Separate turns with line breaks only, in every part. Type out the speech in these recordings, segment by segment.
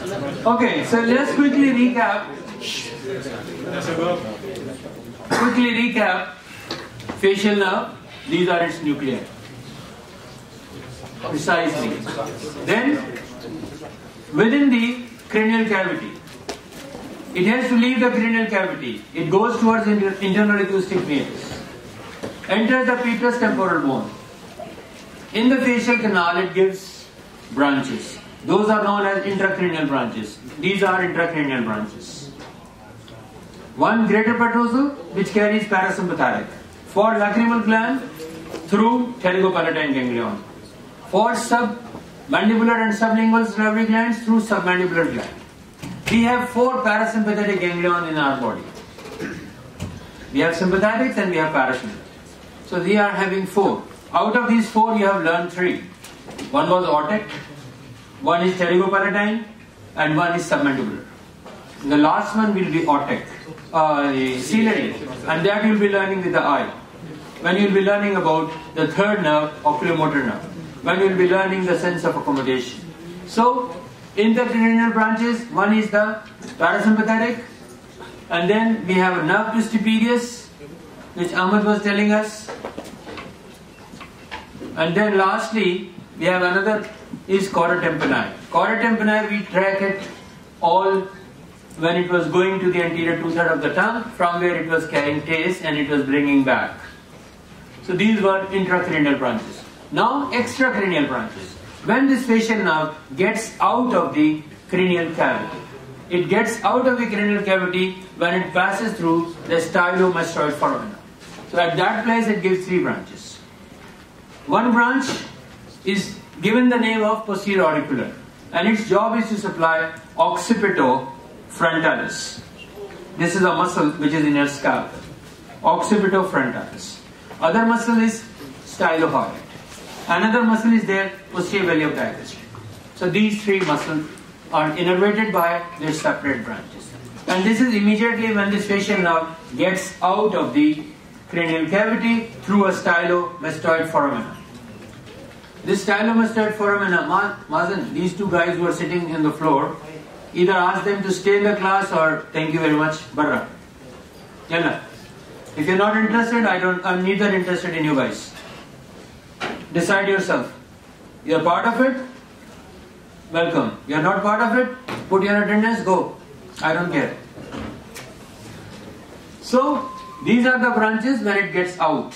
Okay, so let's quickly recap. Facial nerve. These are its nuclei. Precisely. Then, within the cranial cavity, it has to leave the cranial cavity. It goes towards internal acoustic nerves. Enters the petrous temporal bone. In the facial canal, it gives branches. Those are known as intracranial branches. These are intracranial branches. One greater petrosal, which carries parasympathetic. For lacrimal gland, through pterygopalatine ganglion. For submandibular and sublingual salivary glands, through submandibular gland. We have 4 parasympathetic ganglion in our body. We have sympathetics and we have parasympathetics. So we are having 4. Out of these 4, you have learned 3. One was otic, one is pterygopalatine, and one is submandibular. The last one will be otic, ciliary, and that you will be learning with the eye. When you will be learning about the third nerve, oculomotor nerve. When you will be learning the sense of accommodation. So, in the cranial branches, one is the parasympathetic, and then we have a nerve stapedius, which Ahmed was telling us. And then lastly, we have another is chora tympani. Chora tympani, we track it all when it was going to the anterior 2/3 of the tongue, from where it was carrying taste and it was bringing back. So these were intracranial branches. Now extracranial branches. When this facial nerve gets out of the cranial cavity, it gets out of the cranial cavity when it passes through the stylomastoid foramina. So at that place it gives 3 branches. One branch is given the name of posterior auricular, and its job is to supply occipitofrontalis. This is a muscle which is in your scalp. Occipitofrontalis. Other muscle is stylohyoid. Another muscle is there, posterior belly of digastric. So these 3 muscles are innervated by their separate branches. And this is immediately when this facial nerve gets out of the cranial cavity through a stylomastoid foramina. This stylomastoid foramina, Mazen, these 2 guys who are sitting in the floor, either ask them to stay in the class or thank you very much, barra. Yalla. If you're not interested, I'm neither interested in you guys. Decide yourself. You're part of it, welcome. You're not part of it, put your attendance, go. I don't care. So, these are the branches when it gets out.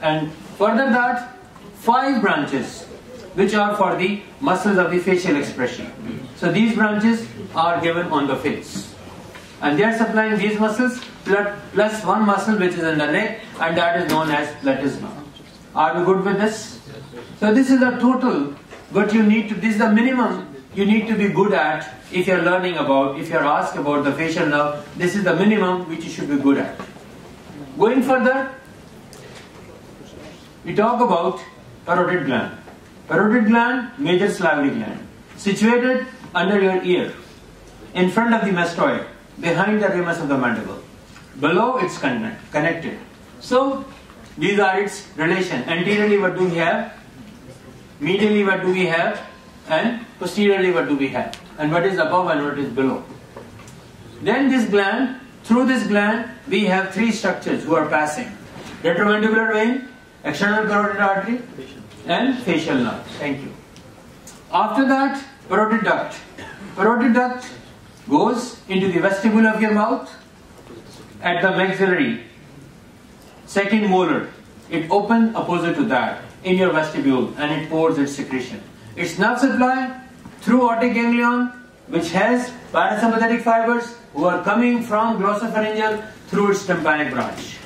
And further that, 5 branches which are for the muscles of the facial expression. So these branches are given on the face. And they are supplying these muscles plus 1 muscle which is in the neck, and that is known as platysma. Are we good with this? So this is the total, but you need to, this is the minimum you need to be good at if you are learning about, if you are asked about the facial nerve, this is the minimum which you should be good at. Going further, we talk about parotid gland. Parotid gland, major salivary gland, situated under your ear, in front of the mastoid, behind the ramus of the mandible. Below it's connected. So these are its relation. Anteriorly what do we have? Medially what do we have? And posteriorly what do we have? And what is above and what is below? Then this gland, through this gland we have 3 structures who are passing. Retromandibular vein, external carotid artery, and facial nerve. Thank you. After that, parotid duct. Parotid duct goes into the vestibule of your mouth at the maxillary, second molar. It opens opposite to that in your vestibule and it pours its secretion. Its nerve supply through otic ganglion, which has parasympathetic fibers who are coming from glossopharyngeal through its tympanic branch.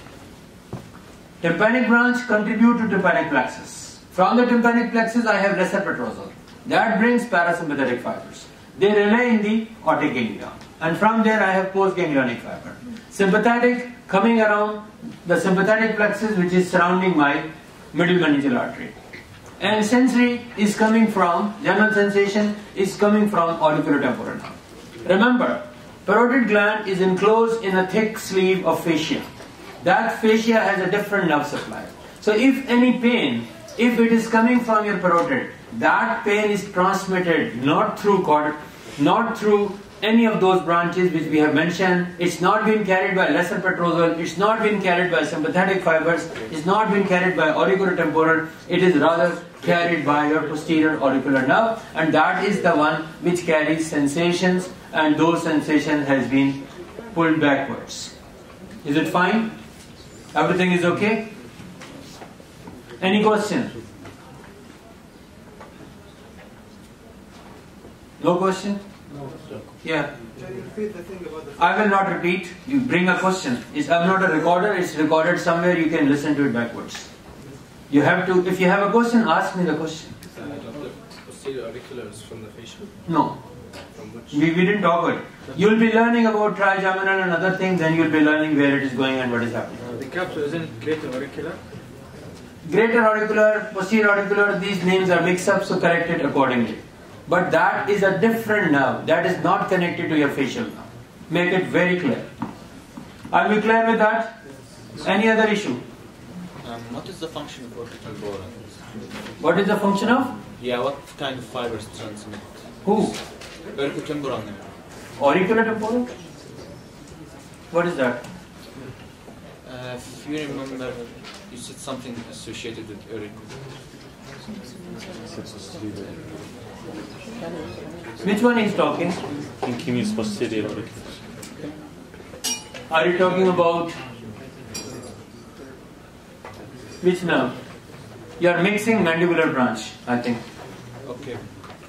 Tympanic branch contribute to tympanic plexus. From the tympanic plexus I have lesser petrosal. That brings parasympathetic fibers. They rely in the otic ganglion. And from there I have postganglionic fiber. Sympathetic coming around the sympathetic plexus which is surrounding my middle meningeal artery. And sensory is coming from, general sensation is coming from auriculotemporal nerve. Remember, parotid gland is enclosed in a thick sleeve of fascia. That fascia has a different nerve supply. So if any pain, if it is coming from your parotid, that pain is transmitted not through not through any of those branches which we have mentioned. It's not been carried by lesser petrosal, it's not been carried by sympathetic fibers, it's not been carried by auriculotemporal, it is rather carried by your posterior auricular nerve, and that is the one which carries sensations, and those sensations has been pulled backwards. Is it fine? Everything is okay? Any question? No question?
No.
Yeah.
Can you repeat the thing about the...
I will not repeat. You bring a question. I'm not a recorder. It's recorded somewhere. You can listen to it backwards. You have to. If you have a question, ask me the question.
The posterior auriculars from the facial?
No.
From which?
We didn't talk it. You'll be learning about trigeminal and other things. Then you'll be learning where it is going and what is happening.
The capsule isn't greater auricular?
Greater auricular, posterior auricular. These names are mixed up, so correct it accordingly. But that is a different nerve. That is not connected to your facial nerve. Make it very clear. Are we clear with that? Any other issue?
What is the function of infratemporal?
What is the function of?
Yeah, what kind of fibers transmit?
Who?
Infratemporal.
Auriculotemporal? What is that?
If you remember, you said something associated with auricle.
Which one is talking?
Thinking is posterior auricular.
Are you talking about which nerve? You are mixing mandibular branch, I think.
Okay.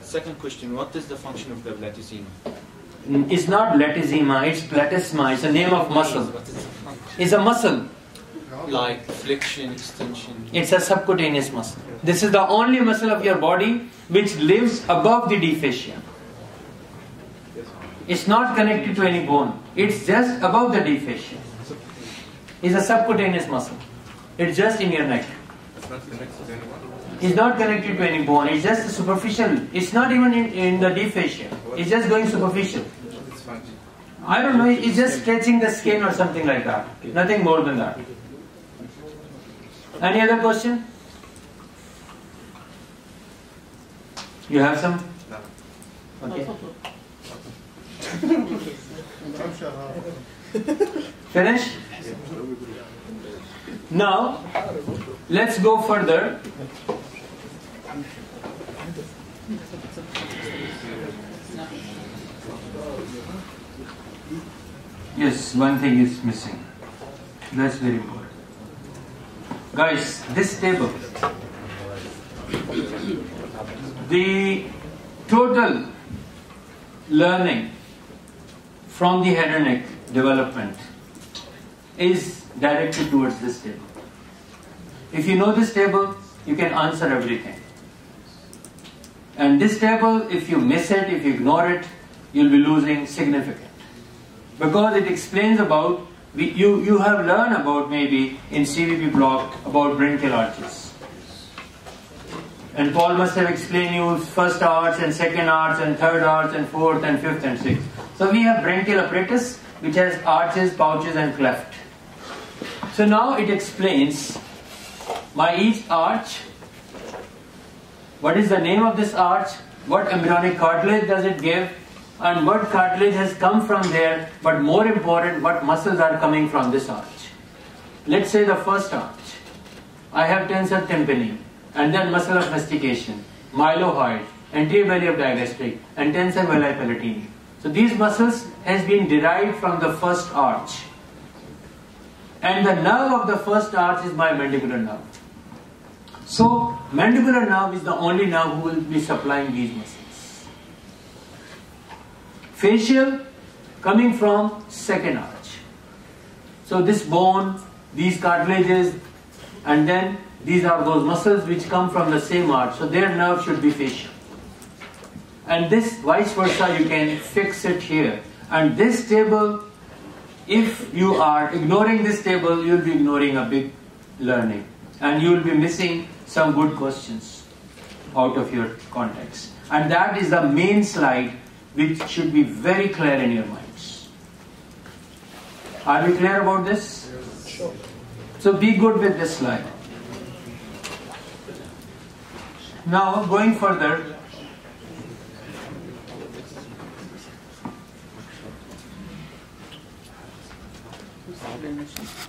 Second question, what is the function of the platysma?
It's not latissiма, it's platysma. It's a name of muscle.
What is the function?
It's a muscle.
Like flexion, extension?
It's a subcutaneous muscle. This is the only muscle of your body which lives above the deep fascia. It's not connected to any bone. It's just above the deep fascia. It's a subcutaneous muscle. It's just in your neck.
It's not connected to anyone?
It's not connected to any bone. It's just superficial. It's not even in the deep fascia. It's just going superficial.
It's function.
I don't know. It's just stretching the skin or something like that. Nothing more than that. Any other question? You have some?
No.
Okay. Finish? Now, let's go further. Yes, one thing is missing. That's very important. Guys, this table, the total learning from the head and neck development is directed towards this table. If you know this table, you can answer everything. And this table, if you miss it, if you ignore it, you'll be losing significant. Because it explains about, you have learned about maybe in CVP block about branchial arches. And Paul must have explained you first arch and second arch and third arch and fourth and fifth and sixth. So we have branchial apparatus which has arches, pouches and cleft. So now it explains by each arch, what is the name of this arch, what embryonic cartilage does it give, and what cartilage has come from there, but more important, what muscles are coming from this arch. Let's say the first arch. I have tensor tympani, and then muscle of mastication, mylohyoid, anterior belly of digastric, and tensor veli palatini. So these muscles has been derived from the first arch. And the nerve of the first arch is my mandibular nerve. So mandibular nerve is the only nerve who will be supplying these muscles. Facial coming from second arch. So this bone, these cartilages, and then these are those muscles which come from the same arch. So their nerve should be facial. And this vice versa, you can fix it here. And this table, if you are ignoring this table, you will be ignoring a big learning. And you will be missing some good questions out of your context. And that is the main slide which should be very clear in your minds. Are we clear about this?
Sure.
So be good with this slide. Now going further,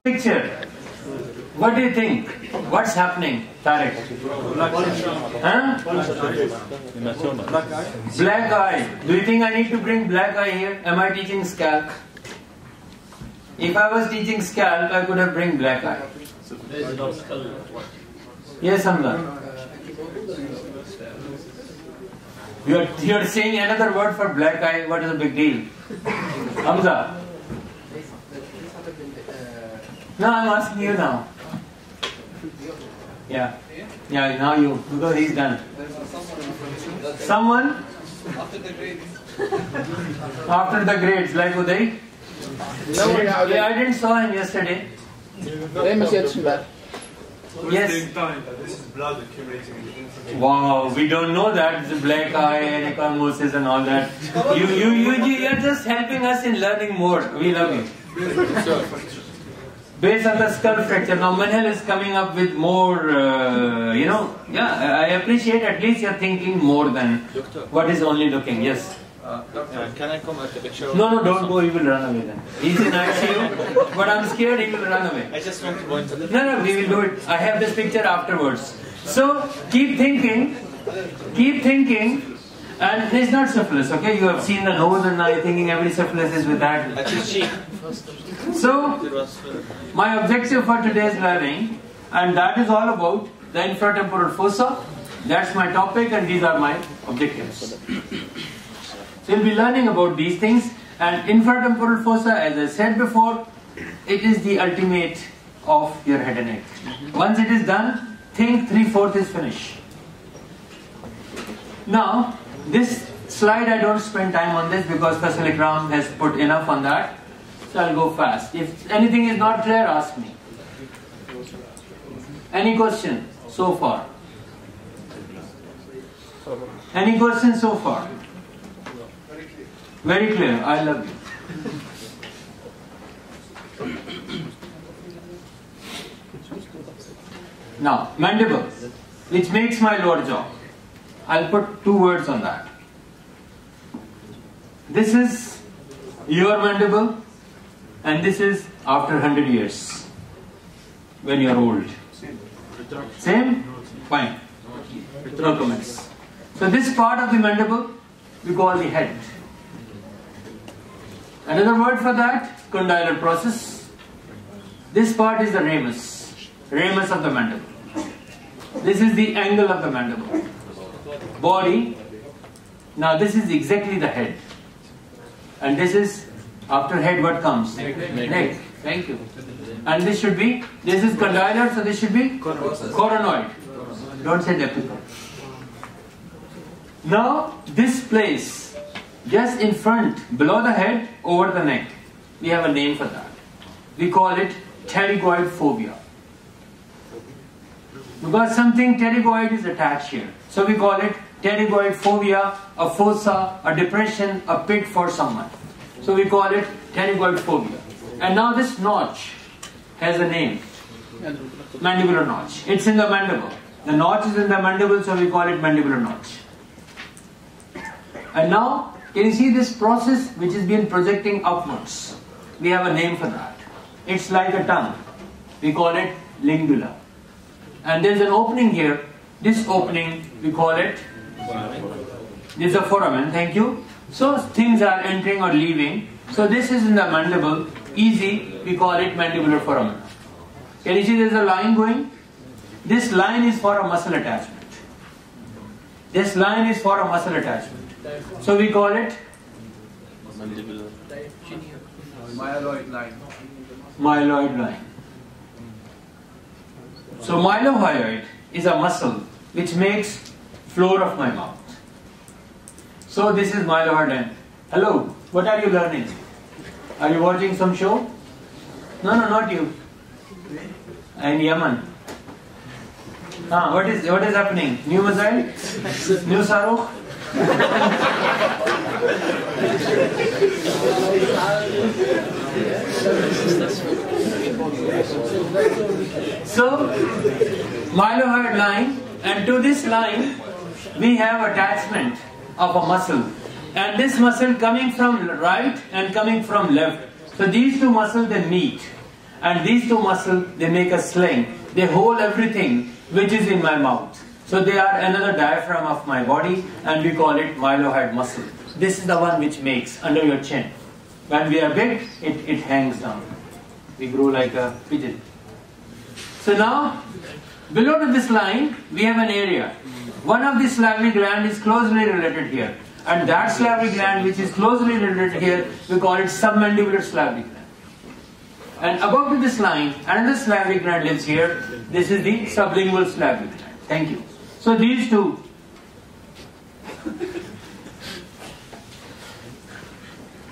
Picture. What do you think? What's happening, Tarek? Huh? Black eye. Do you think I need to bring black eye here? Am I teaching scalp? If I was teaching scalp, I could have bring black eye. Yes, Hamza. You're saying another word for black eye. What is the big deal? Hamza. No, I'm asking you now. Yeah. Yeah, now you. Because he's done. Someone? After the grades, like Uday? Yeah, I didn't saw him yesterday. Yes.
This is blood accumulating in the infratemporal.
Wow, we don't know that. The black eye and ecchymosis and all that. You're just helping us in learning more. We love you. Based on the skull fracture. Now Manhal is coming up with more, I appreciate at least you're thinking more than what is only looking. Yes.
Can I come at the picture?
No, don't go. He will run away then. He's in ICU, but I'm scared he will run away.
I just want to point to the...
No, we will do it. I have this picture afterwards. So keep thinking, and it's not syphilis, okay? You have seen the nose and now you're thinking every syphilis is with that. So, my objective for today's learning, and that is all about the infratemporal fossa. That's my topic and these are my objectives. So you'll be learning about these things, and infratemporal fossa, as I said before, it is the ultimate of your head and neck. Once it is done, think 3/4 is finished. Now, this slide I don't spend time on this because Faisal Ikram has put enough on that, so I'll go fast. If anything is not clear, ask me. Any question so far? Any questions so far? Very clear. I love you. Now, mandible, which makes my lower jaw. I'll put 2 words on that. This is your mandible, and this is after 100 years, when you're old. Same? Fine. No comments. So this part of the mandible, we call the head. Another word for that, condylar process. This part is the ramus of the mandible. This is the angle of the mandible. Body. Now this is exactly the head. And this is, after head what comes? Neck. Thank you. And this should be, this is condylar, so this should be coronoid. Don't say depical. Now this place, just in front, below the head, over the neck, we have a name for that. We call it pterygoid phobia. Because something pterygoid is attached here. So we call it pterygoid phobia, a fossa, a depression, a pit for someone. So we call it pterygoid phobia. And now this notch has a name. Mandibular notch. It's in the mandible. The notch is in the mandible, so we call it mandibular notch. And now, can you see this process which is being projecting upwards? We have a name for that. It's like a tongue. We call it lingula. And there's an opening here. This opening, we call it, this is a foramen, thank you. So things are entering or leaving. So this is in the mandible. Easy, we call it mandibular foramen. Can you see there's a line going? This line is for a muscle attachment. This line is for a muscle attachment. So we call it
Myeloid line.
Myeloid line. So mylohyoid is a muscle which makes floor of my mouth. So this is mylohyoid line. Hello, what are you learning? Are you watching some show? No, not you. In Yemen. What is happening? New missile? New Sarukh? So, mylohyoid line, and to this line we have attachment of a muscle, and this muscle coming from right and coming from left. So these two muscles they meet, And these two muscles, they make a sling. They hold everything which is in my mouth. So they are another diaphragm of my body, and we call it mylohyoid muscle. This is the one which makes under your chin. When we are big, it hangs down. We grow like a pigeon. So now, below to this line, we have an area. One of the salivary gland is closely related here. And that salivary gland which is closely related here, we call it submandibular salivary gland. And above to this line, another salivary gland lives here. This is the sublingual salivary gland. Thank you. So these two.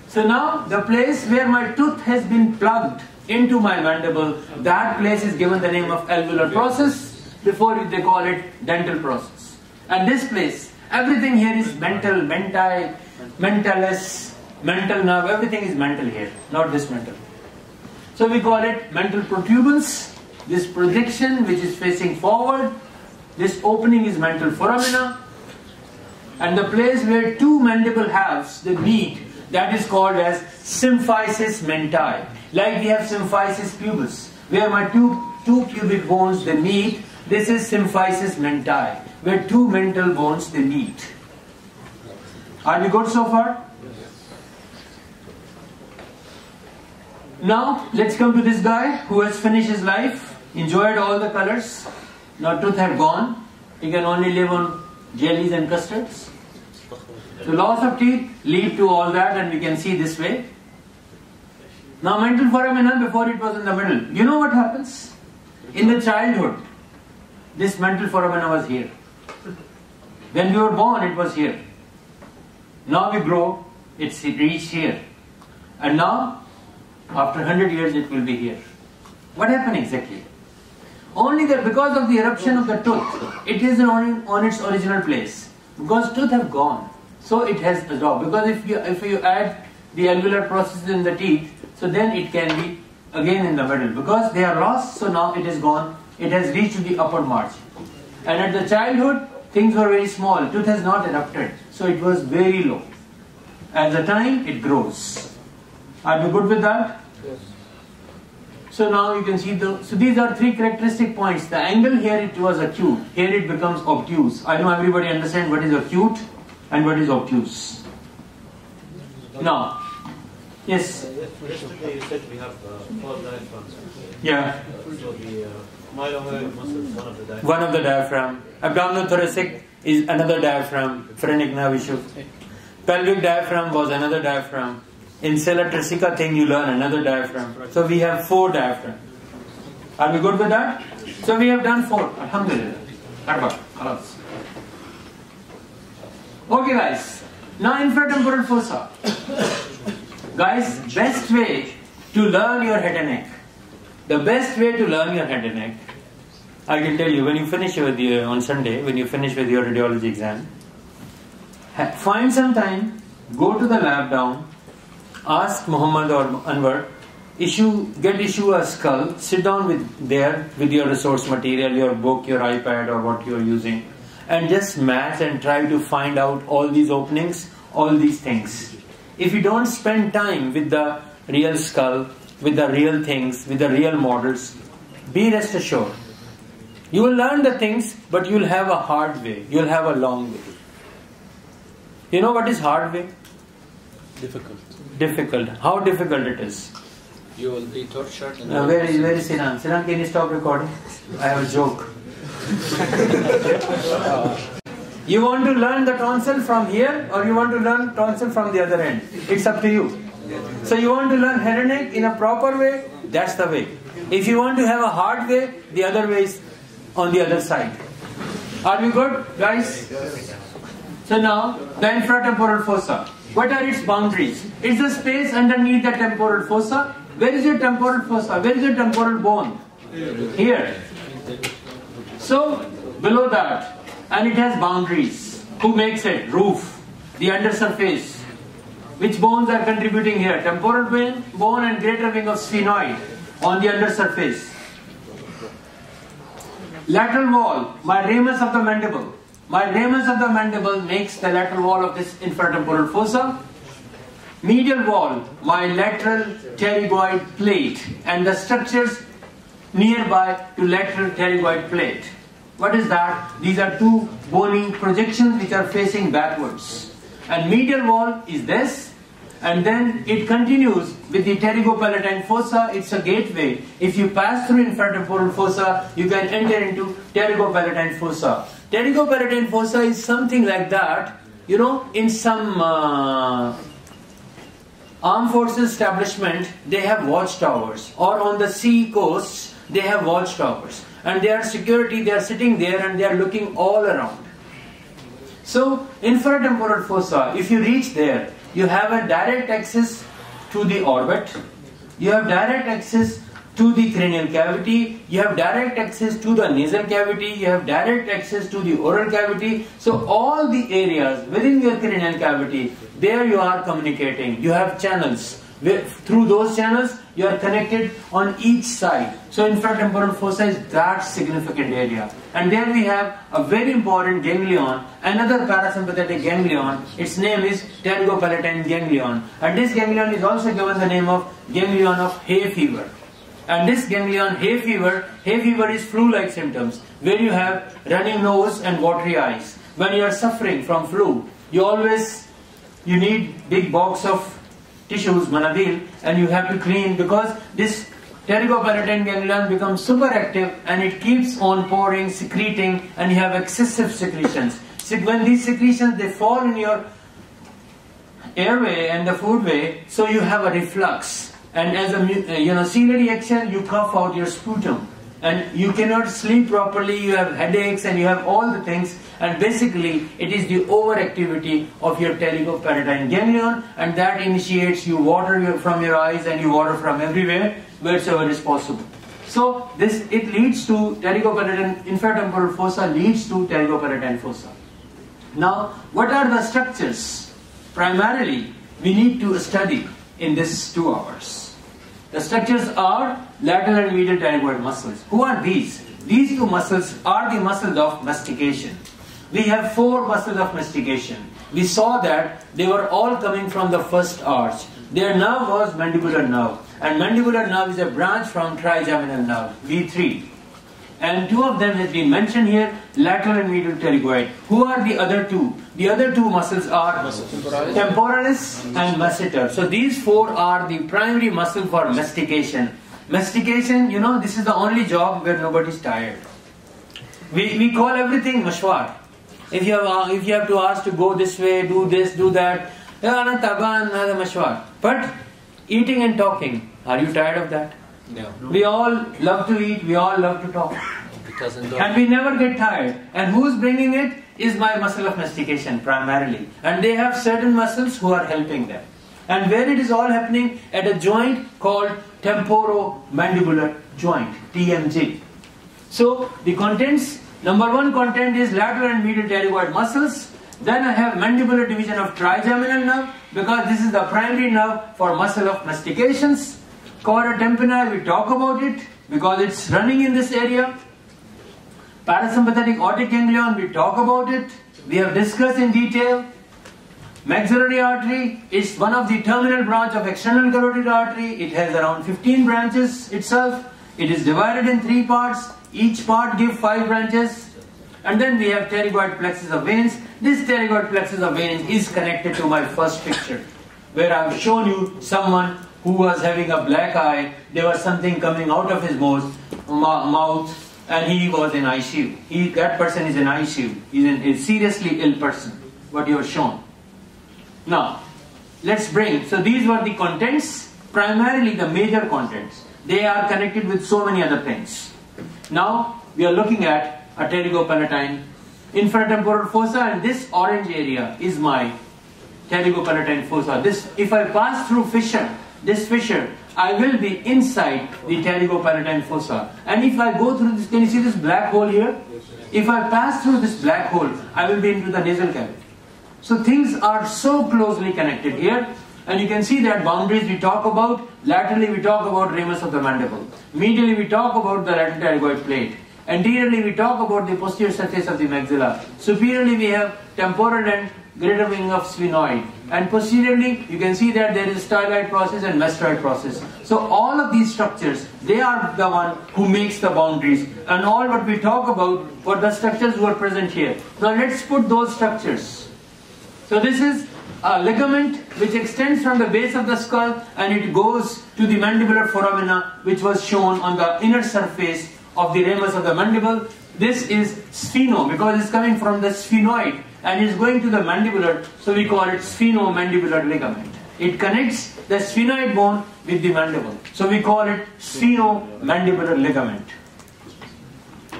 So now the place where my tooth has been plugged into my mandible, that place is given the name of alveolar process. Before they call it dental process. And this place, everything here is mental, mentalis, mental nerve, everything is mental here, not this mental. So we call it mental protuberance, this projection which is facing forward, this opening is mental foramina, and the place where two mandible halves, they meet, that is called as symphysis menti. Like we have symphysis pubis, where my two pubic bones, they meet, this is symphysis menti, where two mental bones, they meet. Are we good so far? Now, let's come to this guy who has finished his life, enjoyed all the colors. Now tooth have gone. He can only live on jellies and custards. The loss of teeth lead to all that, and we can see this way. Now mental foramina, before it was in the middle. You know what happens? In the childhood, this mental foramina was here. When we were born, it was here. Now we grow, it's reached here. And now, after 100 years, it will be here. What happened exactly? Only that because of the eruption of the tooth, it is on its original place. Because tooth have gone, so it has absorbed. Because if you add the alveolar processes in the teeth, so then it can be again in the middle. Because they are lost, so now it is gone. It has reached to the upper margin. And at the childhood, things were very small. Tooth has not erupted, so it was very low. At the time, it grows. Are you good with that?
Yes.
So now you can see so these are three characteristic points. The angle here, it was acute. Here it becomes obtuse. I know everybody understands what is acute and what is obtuse. Now, yes?
Yesterday you said we have 4 diaphragms.
Yeah.
So the mylohyoid muscle is one of the diaphragms.
One of the diaphragm. Abdominothoracic is another diaphragm. Phrenic nerve issue. Pelvic diaphragm was another diaphragm. Insula trisica thing you learn another diaphragm. So we have 4 diaphragms. Are we good with that? So we have done 4. Alhamdulillah. Okay guys. Now infratemporal fossa. Guys, best way to learn your head and neck. The best way to learn your head and neck, I can tell you, when you finish with on Sunday, when you finish with your radiology exam, find some time, go to the lab down, ask Muhammad or Anwar, get a skull, sit down with your resource material, your book, your iPad or what you are using, and just match and try to find out all these openings, all these things. If you don't spend time with the real skull, with the real things, with the real models, be rest assured, you will learn the things, but you will have a hard way, you will have a long way. You know what is hard way? Difficult. How difficult it is?
You will be tortured.
Where is Sinan? Sinan, can you stop recording? I have a joke. You want to learn the tonsil from here, or you want to learn tonsil from the other end? It's up to you. So you want to learn head and neck in a proper way? That's the way. If you want to have a hard way, the other way is on the other side. Are we good, guys? So now, the infratemporal fossa. What are its boundaries? It's the space underneath the temporal fossa. Where is your temporal fossa? Where is your temporal bone? Here. So, below that. And it has boundaries. Who makes it? Roof. The undersurface. Which bones are contributing here? Temporal bone and greater wing of sphenoid on the undersurface. Lateral wall, my ramus of the mandible. My ramus of the mandible makes the lateral wall of this infratemporal fossa. medial wall, my lateral pterygoid plate, and the structures nearby to lateral pterygoid plate. What is that? These are two bony projections which are facing backwards. And medial wall is this, and then it continues with the pterygopalatine fossa. It's a gateway. If you pass through infratemporal fossa, you can enter into pterygopalatine fossa. Pterygopalatine fossa is something like that. You know, in some armed forces establishment, they have watchtowers, or on the sea coasts, they have watchtowers. And they are security, they are sitting there and they are looking all around. So, infratemporal fossa, if you reach there, you have a direct access to the orbit, you have direct access to the cranial cavity, you have direct access to the nasal cavity, you have direct access to the oral cavity. So all the areas within your cranial cavity, there you are communicating. You have channels. Through those channels, you are connected on each side. So infratemporal fossa is that significant area. And there we have a very important ganglion, another parasympathetic ganglion. Its name is pterygopalatine ganglion. And this ganglion is also given the name of ganglion of hay fever. And this ganglion, hay fever is flu-like symptoms, where you have running nose and watery eyes. When you are suffering from flu, you need big box of tissues, manadil, and you have to clean, because this pterygopalatine ganglion becomes super active and it keeps on pouring, secreting, and you have excessive secretions. So when these secretions, they fall in your airway and the foodway, so you have a reflux. And as a ciliary action, you cough out your sputum, and you cannot sleep properly. You have headaches, and you have all the things. And basically, it is the overactivity of your pterygopalatine ganglion, and that initiates you water from your eyes, and you water from everywhere, wherever is possible. So it leads to pterygopalatine, infratemporal fossa leads to pterygopalatine fossa. Now, what are the structures? Primarily, we need to study in this 2 hours. The structures are lateral and medial pterygoid muscles. Who are these? These 2 muscles are the muscles of mastication. We have 4 muscles of mastication. We saw that they were all coming from the first arch. Their nerve was mandibular nerve. And mandibular nerve is a branch from trigeminal nerve, V3. And 2 of them has been mentioned here, lateral and medial pterygoid. Who are the other 2? The other 2 muscles are temporalis and masseter. So these 4 are the primary muscle for mastication. Mastication, this is the only job where nobody is tired. We call everything mashwar. If you have to ask to go this way, do this, do that, mashwar. But eating and talking, are you tired of that?
No.
We all love to eat, we all love to talk. And we never get tired. And who's bringing it is my muscle of mastication primarily. And they have certain muscles who are helping them. And where it is all happening? At a joint called temporomandibular joint, TMJ. So the contents, number 1 content is lateral and medial pterygoid muscles. Then I have mandibular division of trigeminal nerve, because this is the primary nerve for muscle of mastications. Chora tympani, we talk about it because it's running in this area. Parasympathetic aortic ganglion, we talk about it. We have discussed in detail. Maxillary artery is one of the terminal branch of external carotid artery. It has around 15 branches itself. It is divided in 3 parts. Each part gives 5 branches. And then we have pterygoid plexus of veins. This pterygoid plexus of veins is connected to my first picture, where I have shown you someone who was having a black eye. There was something coming out of his mouth, and he was in ICU. That person is in ICU. He is a seriously ill person, what you have shown. Now, let's bring, so these were the contents, primarily the major contents. They are connected with so many other things. Now, we are looking at a pterygopalatine infratemporal fossa, and this orange area is my pterygopalatine fossa. If I pass through this fissure, I will be inside the pterygopalatine fossa. And if I go through this, can you see this black hole here? If I pass through this black hole, I will be into the nasal cavity. So things are so closely connected here. And you can see that boundaries we talk about. Laterally we talk about ramus of the mandible. Medially we talk about the lateral pterygoid plate. Anteriorly we talk about the posterior surface of the maxilla. Superiorly we have temporal and greater wing of sphenoid. And posteriorly you can see that there is styloid process and mastoid process. So all of these structures, they are the one who makes the boundaries. And all what we talk about were the structures who are present here. Now let's put those structures. So this is a ligament which extends from the base of the skull and it goes to the mandibular foramina, which was shown on the inner surface of the ramus of the mandible. This is spheno because it's coming from the sphenoid and is going to the mandibular, so we call it sphenomandibular ligament. It connects the sphenoid bone with the mandible, so we call it sphenomandibular ligament.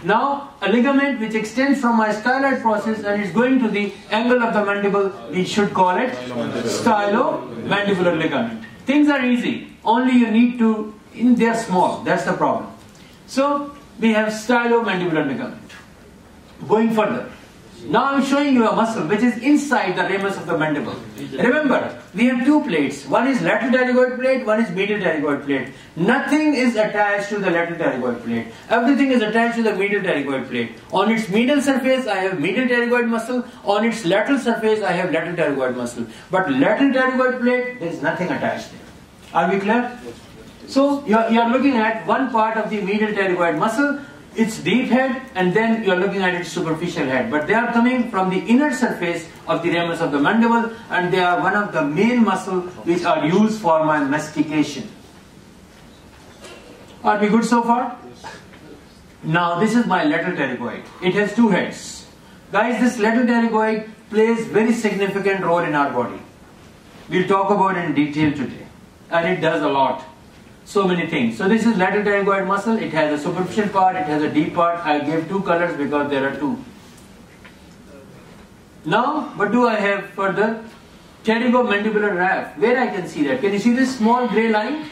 Now, a ligament which extends from my styloid process and is going to the angle of the mandible, we should call it stylomandibular ligament. Things are easy, only you need to, they're small, that's the problem. So, we have stylomandibular ligament. Going further, now I'm showing you a muscle which is inside the ramus of the mandible. Remember, we have two plates. One is lateral pterygoid plate, one is medial pterygoid plate. Nothing is attached to the lateral pterygoid plate. Everything is attached to the medial pterygoid plate. On its medial surface, I have medial pterygoid muscle. On its lateral surface, I have lateral pterygoid muscle. But lateral pterygoid plate, there is nothing attached there. Are we clear? So, you are looking at one part of the medial pterygoid muscle, its deep head, and then you are looking at its superficial head. But they are coming from the inner surface of the ramus of the mandible, and they are one of the main muscles which are used for my mastication. Are we good so far? Now this is my lateral pterygoid. It has two heads. Guys, this lateral pterygoid plays very significant role in our body. We'll talk about it in detail today. And it does a lot. So many things. So this is lateral pterygoid muscle. It has a superficial part, it has a deep part. I gave two colors because there are two. Now, what do I have further? Pterygomandibular raft. Where I can see that? Can you see this small grey line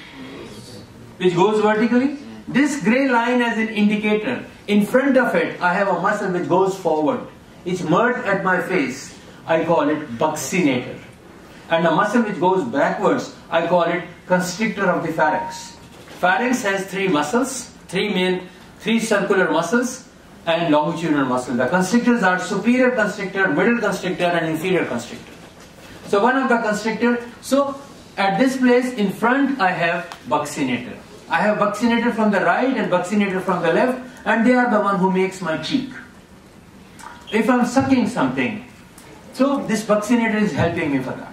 which goes vertically? This grey line as an indicator. In front of it, I have a muscle which goes forward. It's merged at my face. I call it buccinator. And a muscle which goes backwards, I call it constrictor of the pharynx. Pharynx has three muscles, three circular muscles and longitudinal muscle. The constrictors are superior constrictor, middle constrictor and inferior constrictor. So one of the constrictor, so at this place in front I have buccinator. I have buccinator from the right and buccinator from the left, and they are the one who makes my cheek. If I'm sucking something, so this buccinator is helping me for that.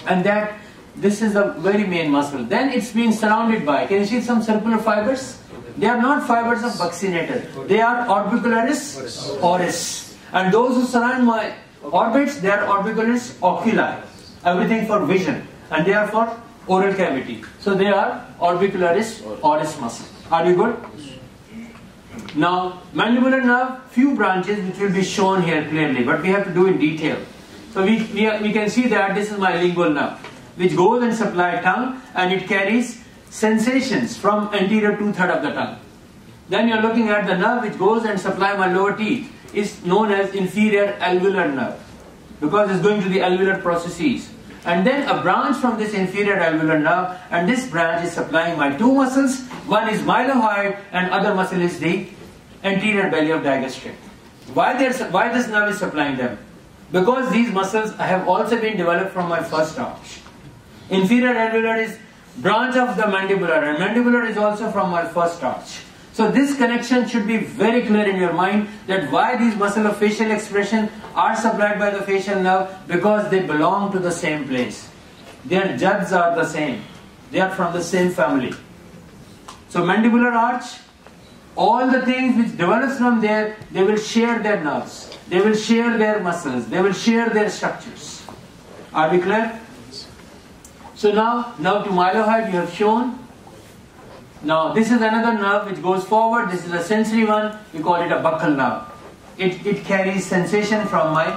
And that this is a very main muscle. Then it's been surrounded by, can you see some circular fibers? They are not fibers of buccinator. They are orbicularis oris. And those who surround my orbits, they are orbicularis oculi. Everything for vision. And they are for oral cavity. So they are orbicularis oris muscle. Are you good? Now, mandibular nerve, few branches which will be shown here clearly, but we have to do in detail. So we can see that this is my lingual nerve, which goes and supplies tongue, and it carries sensations from anterior 2/3 of the tongue. Then you are looking at the nerve which goes and supplies my lower teeth. Is known as inferior alveolar nerve, because it's going to the alveolar processes. And then a branch from this inferior alveolar nerve, and this branch is supplying my two muscles. One is mylohyoid, and other muscle is the anterior belly of digastric. Why this nerve is supplying them? Because these muscles have also been developed from my first arch. Inferior alveolar is branch of the mandibular, and mandibular is also from my first arch. So this connection should be very clear in your mind, that why these muscles of facial expression are supplied by the facial nerve, because they belong to the same place. Their juds are the same. They are from the same family. So mandibular arch, all the things which develops from there, they will share their nerves. They will share their muscles. They will share their structures. Are we clear? So now to mylohyoid you have shown. Now this is another nerve which goes forward. This is a sensory one. We call it a buccal nerve. It carries sensation from my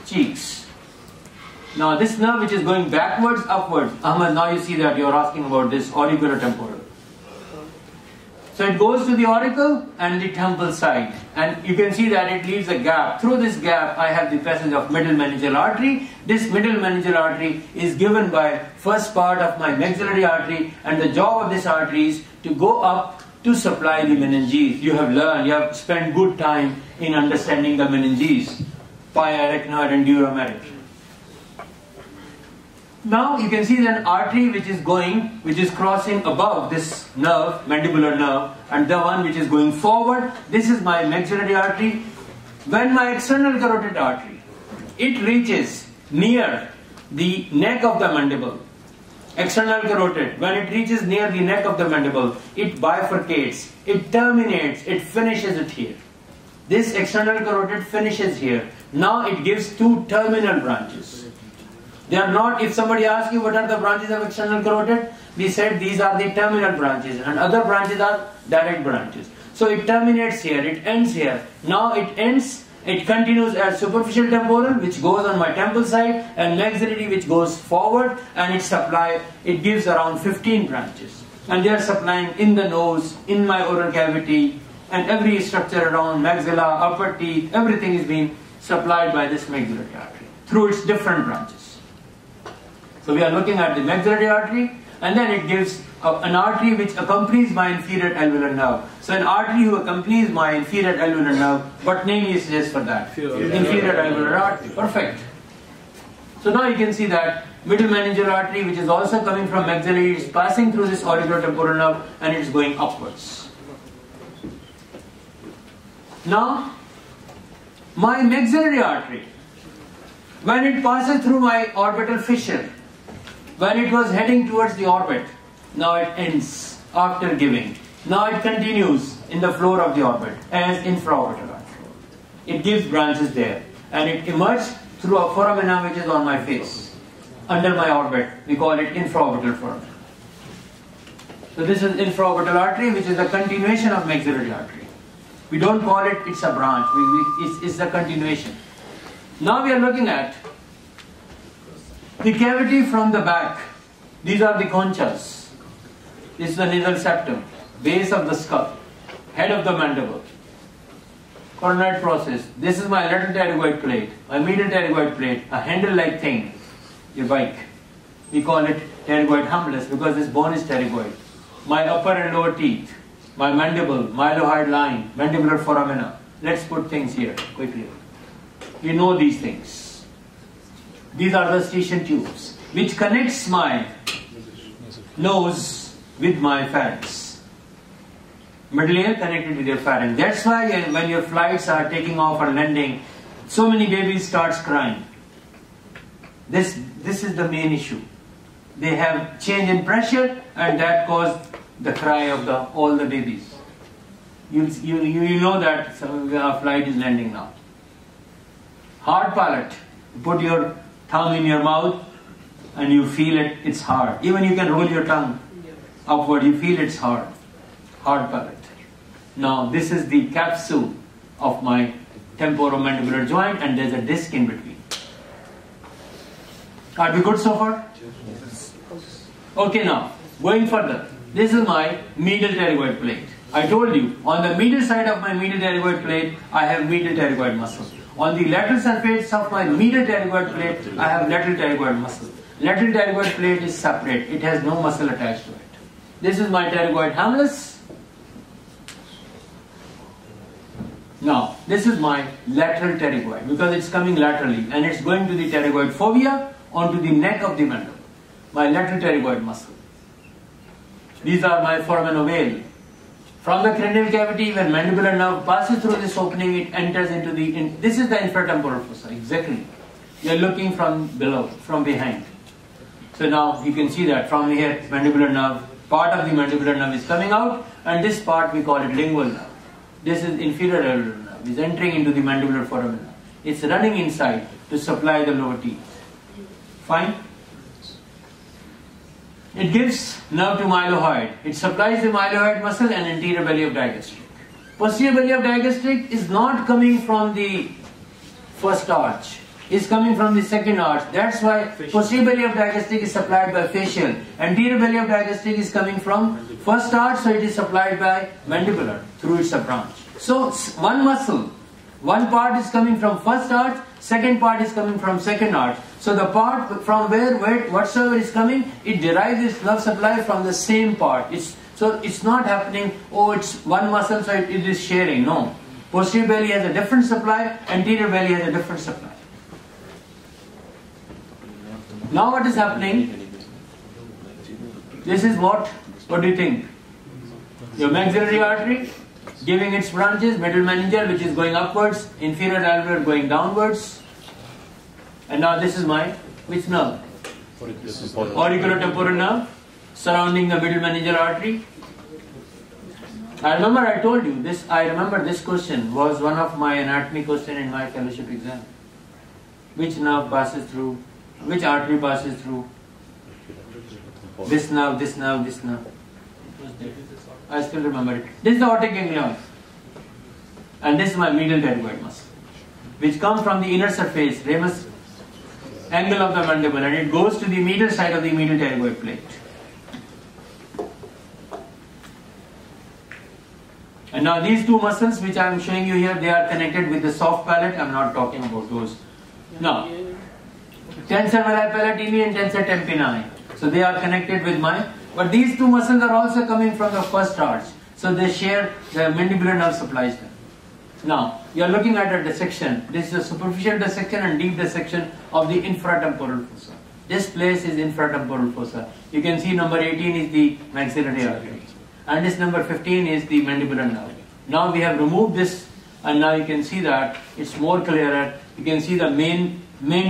cheeks. Now this nerve which is going backwards, upwards. Ahmad, now you see that you are asking about this auricular temporal. So it goes to the auricle and the temple side, and you can see that it leaves a gap. Through this gap I have the passage of middle meningeal artery. This middle meningeal artery is given by first part of my maxillary artery, and the job of this artery is to go up to supply the meninges. You have learned, you have spent good time in understanding the meninges, pia, arachnoid and durometric. Now you can see an artery which is crossing above this nerve, mandibular nerve, and the one which is going forward. This is my maxillary artery. When my external carotid artery, it reaches near the neck of the mandible, external carotid, when it reaches near the neck of the mandible, it bifurcates, it terminates, it finishes it here. This external carotid finishes here. Now it gives two terminal branches. They are not, if somebody asks you what are the branches of external carotid, we said these are the terminal branches and other branches are direct branches. So it terminates here, it ends here. Now it ends, it continues as superficial temporal, which goes on my temple side, and maxillary, which goes forward, and it gives around 15 branches. And they are supplying in the nose, in my oral cavity, and every structure around maxilla, upper teeth, everything is being supplied by this maxillary artery through its different branches. So we are looking at the maxillary artery, and then it gives an artery which accompanies my inferior alveolar nerve. So an artery who accompanies my inferior alveolar nerve, what name you suggest for that? Inferior alveolar artery. Perfect. So now you can see that middle meningeal artery, which is also coming from maxillary, is passing through this auriculotemporal nerve and it is going upwards. Now, my maxillary artery, when it passes through my orbital fissure, when it was heading towards the orbit, now it ends after giving. Now it continues in the floor of the orbit as infraorbital artery. It gives branches there, and it emerges through a foramina which is on my face, under my orbit. We call it infraorbital foramina. So this is infraorbital artery, which is a continuation of maxillary artery. We don't call it, it's a branch, it's a continuation. Now we are looking at the cavity from the back. These are the conchas. This is the nasal septum, base of the skull, head of the mandible, coronoid process. This is my lateral pterygoid plate, my medial pterygoid plate, a handle-like thing, your bike. We call it pterygoid humulus because this bone is pterygoid. My upper and lower teeth, my mandible, mylohyoid line, mandibular foramina. Let's put things here quickly. You know these things. These are the Eustachian tubes, which connects my nose with my pharynx. Middle ear connected with your pharynx. That's why when your flights are taking off or landing, so many babies starts crying. This is the main issue. They have change in pressure, and that caused the cry of all the babies. You know that a flight is landing now. Hard palate. Put your tongue in your mouth and you feel it, it's hard. Even you can roll your tongue upward, you feel it's hard. Hard palate. Now this is the capsule of my temporomandibular joint, and there's a disc in between. Are we good so far? Okay, now going further. This is my medial pterygoid plate. I told you, on the medial side of my medial pterygoid plate, I have medial pterygoid muscle. On the lateral surface of my medial pterygoid plate, I have lateral pterygoid muscle. Lateral pterygoid plate is separate. It has no muscle attached to it. This is my pterygoid humulus. Now, this is my lateral pterygoid because it's coming laterally and it's going to the pterygoid fovea onto the neck of the mandible. My lateral pterygoid muscle. These are my foramen. From the cranial cavity, when mandibular nerve passes through this opening, it enters into this is the infratemporal fossa, exactly. You are looking from below, from behind. So now you can see that from here, mandibular nerve, part of the mandibular nerve is coming out, and this part we call it lingual nerve. This is inferior alveolar nerve, is entering into the mandibular foramen. It's running inside to supply the lower teeth. Fine? It gives nerve to mylohyoid. It supplies the mylohyoid muscle and anterior belly of digastric. Posterior belly of digastric is not coming from the first arch. It's coming from the second arch. That's why posterior belly of digastric is supplied by facial. Anterior belly of digastric is coming from first arch, so it is supplied by mandibular through its branch. So one muscle, one part is coming from first arch, second part is coming from second arch. So the part from where whatsoever is coming, it derives its nerve supply from the same part. So it's not happening, oh, it's one muscle, so it is sharing. No. Posterior belly has a different supply, anterior belly has a different supply. Now what is happening? This is what do you think? Your maxillary artery giving its branches, middle meningeal which is going upwards, inferior alveolar going downwards. And now this is my, which nerve? Auriculotemporal nerve surrounding the middle meningeal artery. I remember I told you this. I remember this question was one of my anatomy question in my fellowship exam. Which nerve passes through? Which artery passes through? This nerve, this nerve, this nerve. I still remember it. This is the aortic ganglion, and this is my medial pterygoid muscle, which comes from the inner surface, ramus angle of the mandible, and it goes to the medial side of the medial pterygoid plate. And now these two muscles which I am showing you here, they are connected with the soft palate. I am not talking about those. Now, tensor malleoli palatini and tensor tympani. So they are connected with but these two muscles are also coming from the first arch. So they share the mandibular nerve supplies them. Now, you are looking at a dissection. This is a superficial dissection and deep dissection of the infratemporal fossa. This place is infratemporal fossa. You can see number 18 is the maxillary artery. And this number 15 is the mandibular nerve. Now we have removed this, and now you can see that it's more clearer. You can see the main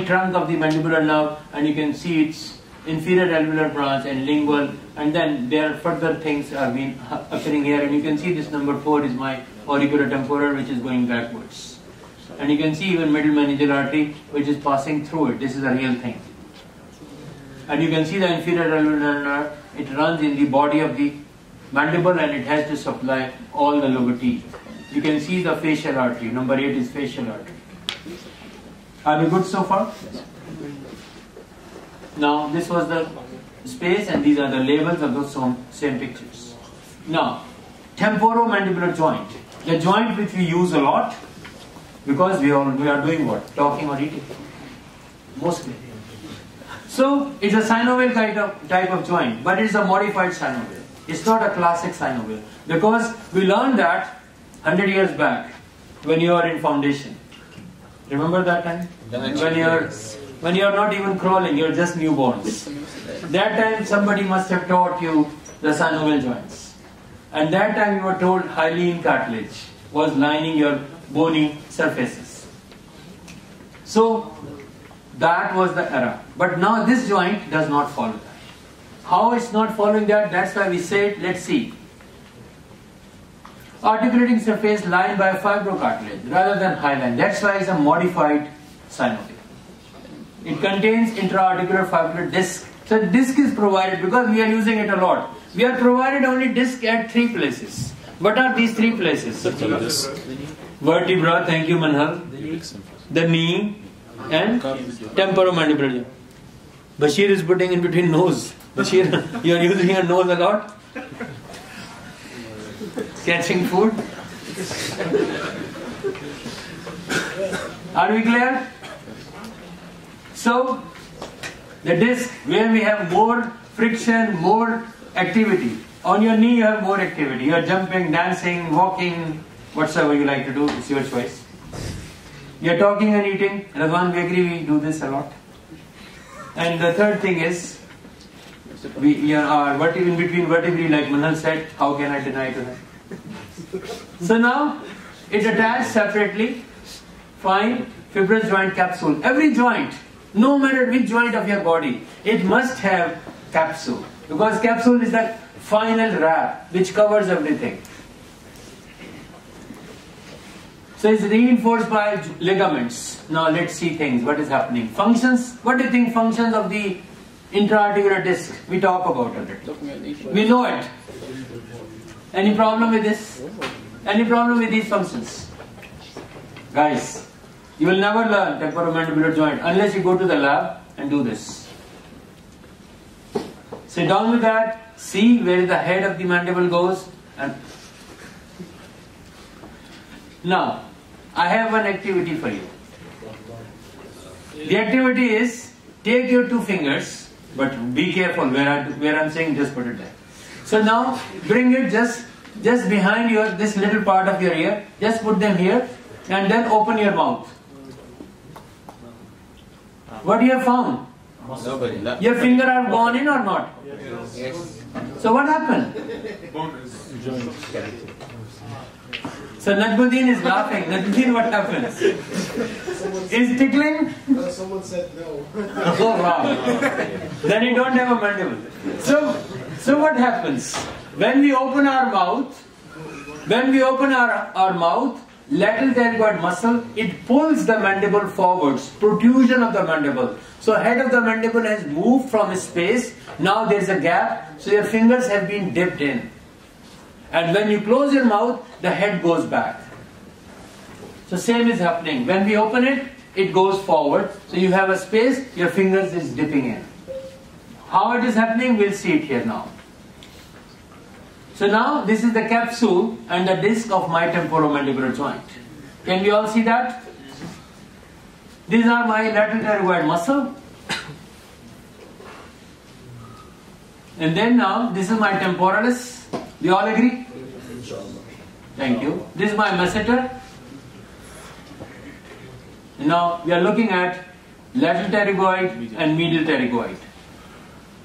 trunk of the mandibular nerve, and you can see its inferior alveolar branch and lingual, and then there are further things are being appearing here, and you can see this number 4 is my auriculotemporal, which is going backwards, and you can see even middle meningeal artery which is passing through it. This is a real thing, and you can see the inferior alveolar nerve. It runs in the body of the mandible, and it has to supply all the lower teeth. You can see the facial artery. Number 8 is facial artery. Are we good so far? Now this was the space, and these are the labels of those same pictures. Now, temporomandibular joint, the joint which we use a lot because we are doing what? Talking or eating, mostly. So it's a synovial type of joint, but it's a modified synovial. It's not a classic synovial, because we learned that 100 years back when you are in foundation. Remember that time? When you are not even crawling, you are just newborns. That time somebody must have taught you the synovial joints. And that time you were told hyaline cartilage was lining your bony surfaces. So that was the era. But now this joint does not follow that. How it's not following that? That's why we say, let's see. Articulating surface lined by fibrocartilage rather than hyaline. That's why it's a modified synovial. It contains intra-articular fibular disc. So disc is provided because we are using it a lot. We are provided only disc at 3 places. What are these 3 places? Vertebra, thank you Manhal. The knee and temporomandibular. Bashir is putting in between nose. Bashir, you are using your nose a lot? Catching food? Are we clear? So, the disc where we have more friction, more activity. On your knee you have more activity. You are jumping, dancing, walking, whatsoever you like to do, it's your choice. You are talking and eating. Razwan Bakery, we do this a lot. And the third thing is, we are in between vertebrae, like Manal said. How can I deny to that? So now, it attached separately. Fine, fibrous joint capsule. Every joint, no matter which joint of your body, it must have capsule. Because capsule is that final wrap which covers everything. So it's reinforced by ligaments. Now let's see things, what is happening. Functions, what do you think functions of the intra-articular disc? We talk about it. We know it. Any problem with this? Any problem with these functions? Guys, you will never learn temporomandibular joint unless you go to the lab and do this. Sit down with that, see where the head of the mandible goes, and now I have one activity for you. The activity is, take your 2 fingers, but be careful where I'm saying, just put it there. So now bring it just behind this little part of your ear. Just put them here and then open your mouth. What you have found?
Nobody.
Your finger are gone in or not?
Yes.
So what happened? So Najmuddin is laughing. Najmuddin, what happens? Is tickling?
Someone said no.
Oh wow. Then you don't have a mandible. So what happens? When we open our mouth, lateral pterygoid muscle, it pulls the mandible forwards, protrusion of the mandible. So head of the mandible has moved from space. Now there is a gap. So your fingers have been dipped in. And when you close your mouth, the head goes back. So same is happening. When we open it, it goes forward. So you have a space, your fingers is dipping in. How it is happening, we'll see it here now. So now this is the capsule and the disc of my temporomandibular joint. Can we all see that? These are my lateral pterygoid muscle. And then now this is my temporalis. Do you all agree? Thank you. This is my masseter. Now we are looking at lateral pterygoid and medial pterygoid.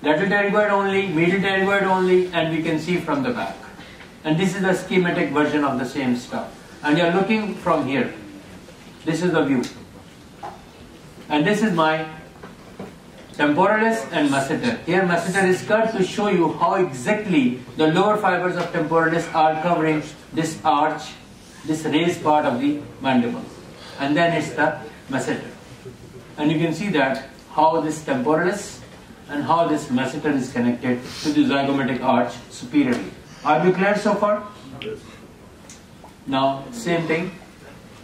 Lateral pterygoid only, medial pterygoid only, and we can see from the back. And this is the schematic version of the same stuff. And you are looking from here. This is the view. And this is my temporalis and masseter. Here masseter is cut to show you how exactly the lower fibers of temporalis are covering this arch, this raised part of the mandible. And then it's the masseter. And you can see that how this temporalis and how this masseter is connected to the zygomatic arch superiorly. Are we clear so far? Now, same thing,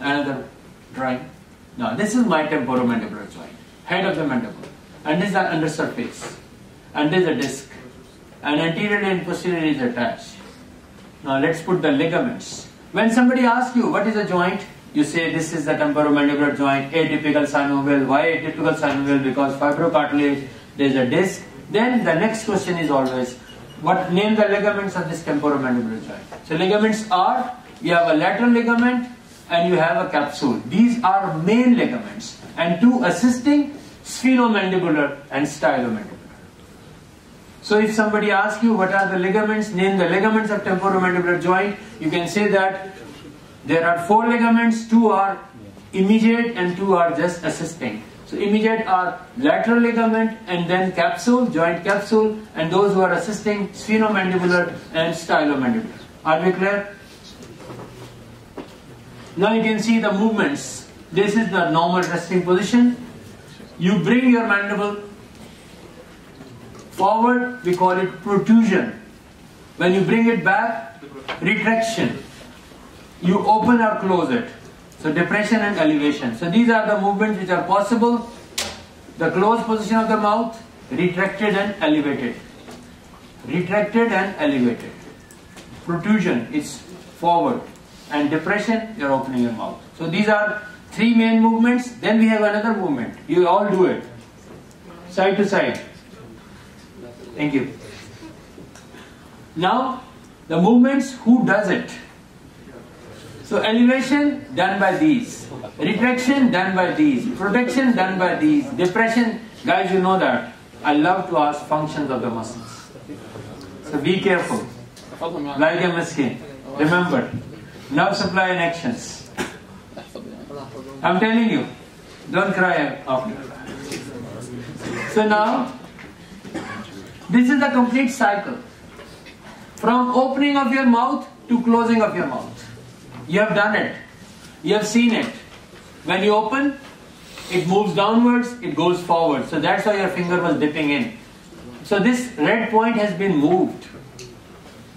another drawing. Now, this is my temporomandibular joint, head of the mandible. And this is the undersurface. And this is a disc. And anteriorly and posteriorly is attached. Now, let's put the ligaments. When somebody asks you, what is a joint? You say, this is the temporomandibular joint, atypical synovial. Why atypical synovial? Because fibrocartilage, there is a disc. Then the next question is always, name the ligaments of this temporomandibular joint. So ligaments are, you have a lateral ligament and you have a capsule. These are main ligaments. And two assisting, sphenomandibular and stylomandibular. So if somebody asks you what are the ligaments, name the ligaments of temporomandibular joint, you can say that there are 4 ligaments, 2 are immediate and 2 are just assisting. So immediate are lateral ligament and then capsule, joint capsule, and those who are assisting, sphenomandibular and stylomandibular. Are we clear? Now you can see the movements. This is the normal resting position. You bring your mandible forward, we call it protrusion. When you bring it back, retraction. You open or close it. So depression and elevation. So these are the movements which are possible. The closed position of the mouth, retracted and elevated. Retracted and elevated. Protrusion is forward. And depression, you are opening your mouth. So these are 3 main movements. Then we have another movement. You all do it. Side to side. Thank you. Now, the movements, who does it? So elevation done by these, retraction done by these, protection done by these, depression, guys, you know that. I love to ask functions of the muscles. So be careful. Like a miskin. Remember, nerve supply and actions. I'm telling you, don't cry after. So now, this is the complete cycle. From opening of your mouth to closing of your mouth. You have done it. You have seen it. When you open, it moves downwards, it goes forward. So that's why your finger was dipping in. So this red point has been moved.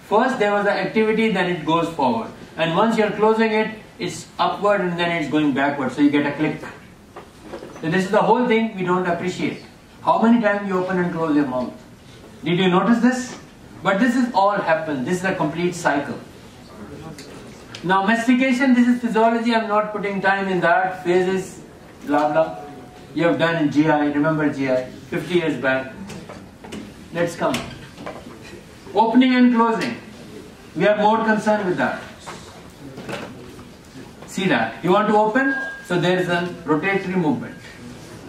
First there was the activity, then it goes forward. And once you're closing it, it's upward and then it's going backward. So you get a click. So this is the whole thing we don't appreciate. How many times you open and close your mouth? Did you notice this? But this is all happened. This is a complete cycle. Now mastication, this is physiology. I'm not putting time in that. Phases, blah blah. You have done in GI. Remember GI? 50 years back. Let's come. Opening and closing. We are more concerned with that. See that. You want to open, so there is a rotatory movement.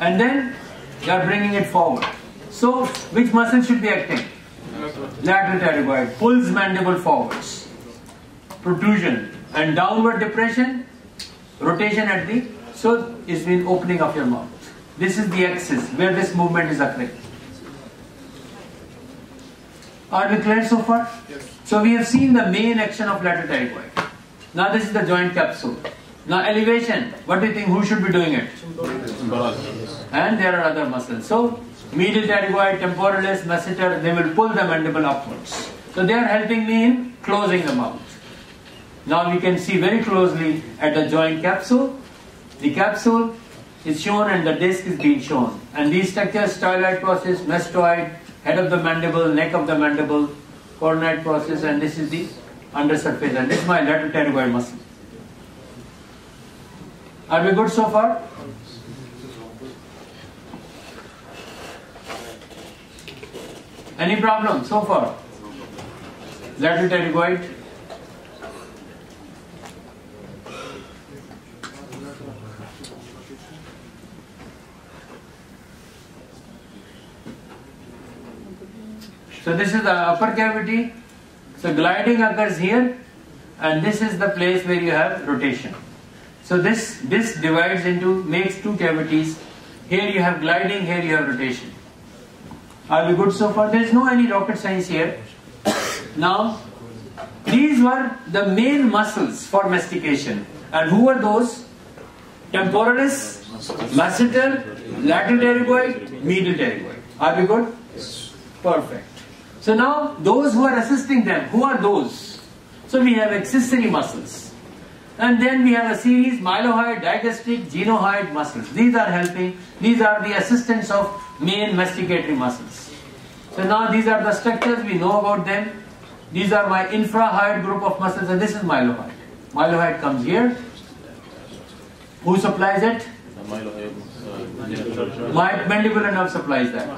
And then you are bringing it forward. So, which muscle should be acting? Lateral pterygoid. Pulls mandible forwards. Protrusion. And downward depression, rotation at the, so it's been opening of your mouth. This is the axis where this movement is occurring. Are we clear so far?
Yes.
So we have seen the main action of lateral pterygoid. Now this is the joint capsule. Now elevation, what do you think, who should be doing it? And there are other muscles. So medial pterygoid, temporalis, masseter, they will pull the mandible upwards. So they are helping me in closing the mouth. Now we can see very closely at the joint capsule. The capsule is shown and the disc is being shown. And these structures, styloid process, mastoid, head of the mandible, neck of the mandible, coronoid process, and this is the undersurface. And this is my lateral pterygoid muscle. Are we good so far? Any problem so far? Lateral pterygoid. So this is the upper cavity. So gliding occurs here, and this is the place where you have rotation. So this divides into, makes two cavities. Here you have gliding, here you have rotation. Are we good so far? There is no any rocket science here. Now, these were the main muscles for mastication. And who were those? Temporalis, masseter, lateral pterygoid, medial pterygoid. Are we good? Perfect. So now, those who are assisting them, who are those? So we have accessory muscles. And then we have a series, mylohyoid, digastric, genohyoid muscles. These are helping, these are the assistants of main masticatory muscles. So now these are the structures, we know about them. These are my infrahyoid group of muscles, and this is mylohyoid. Mylohyoid comes here. Who supplies it? My mandibular nerve supplies that.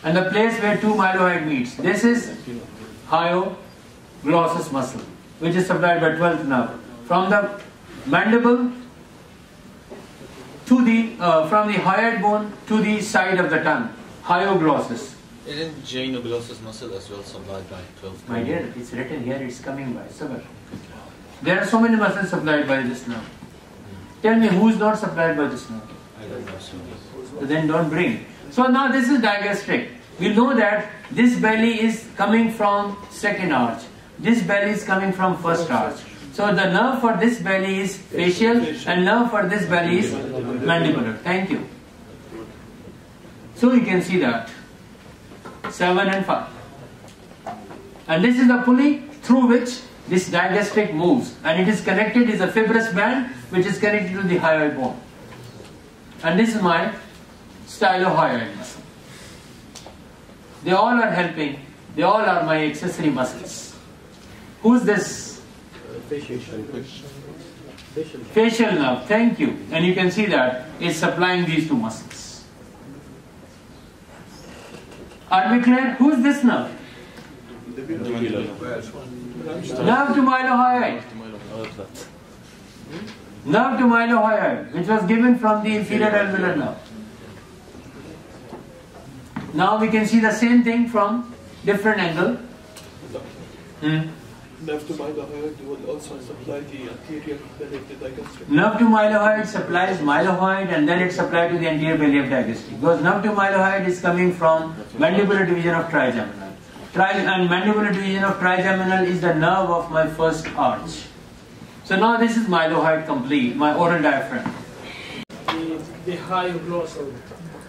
And the place where two mylohyoid meets. This is hyoglossus muscle, which is supplied by 12th nerve. From the mandible to the, from the hyoid bone to the side of the tongue. Hyoglossus.
Isn't gynoglossus muscle as well supplied by 12th?
My dear, it's written here, it's coming by sugar. There are so many muscles supplied by this nerve. Tell me who is not supplied by this nerve?
I don't know.
So then don't bring. So now this is digastric. We know that this belly is coming from second arch. This belly is coming from first arch. So the nerve for this belly is facial and nerve for this belly is mandibular. Thank you. So you can see that. 7 and 5. And this is the pulley through which this digastric moves. And it is connected, is a fibrous band which is connected to the hyoid bone. And this is my stylohyoid muscle. They all are helping. They all are my accessory muscles. Who's this? Facial nerve. Thank you. And you can see that it's supplying these two muscles. Are we clear? Who's this nerve? Nerve to mylohyoid. Nerve to mylohyoid, which was given from the inferior alveolar nerve. Now we can see the same thing from different angle.
Nerve to mylohyoid will also supply the anterior belly of the digastric.
Nerve to mylohyoid supplies mylohyoid, and then it's supplied to the anterior belly of digastric. Because nerve to mylohyoid is coming from mandibular division of trigeminal. And mandibular division of trigeminal is the nerve of my first arch. So now this is mylohyoid complete, my oral diaphragm.
The hyoglossus.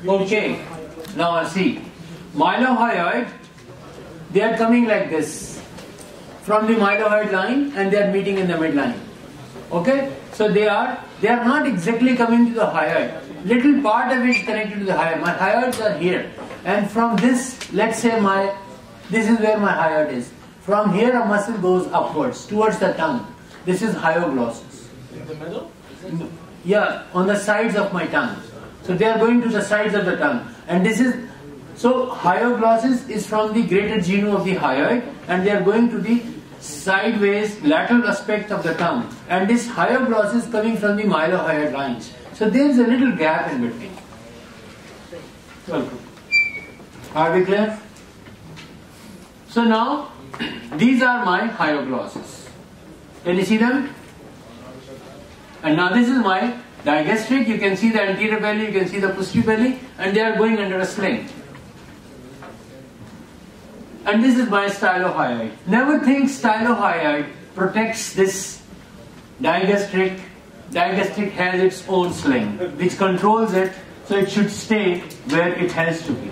Okay, now see, mylohyoid, they are coming like this from the mylohyoid line and they are meeting in the midline. Okay, so they are not exactly coming to the hyoid. Little part of it is connected to the hyoid. My hyoids are here, and from this, let's say this is where my hyoid is. From here a muscle goes upwards towards the tongue. This is hyoglossus.
In the middle?
Yeah, on the sides of my tongue. So they are going to the sides of the tongue. And this is So hyoglossus is from the greater genu of the hyoid, and they are going to the sideways lateral aspect of the tongue, and this hyoglossus coming from the mylohyoid lines. So there is a little gap in between. Welcome. Are we clear? So now these are my hyoglosses. Can you see them? And now this is my digastric. You can see the anterior belly, you can see the posterior belly, and they are going under a sling. And this is my stylohyoid. Never think stylohyoid protects this digastric. Digastric has its own sling, which controls it, so it should stay where it has to be.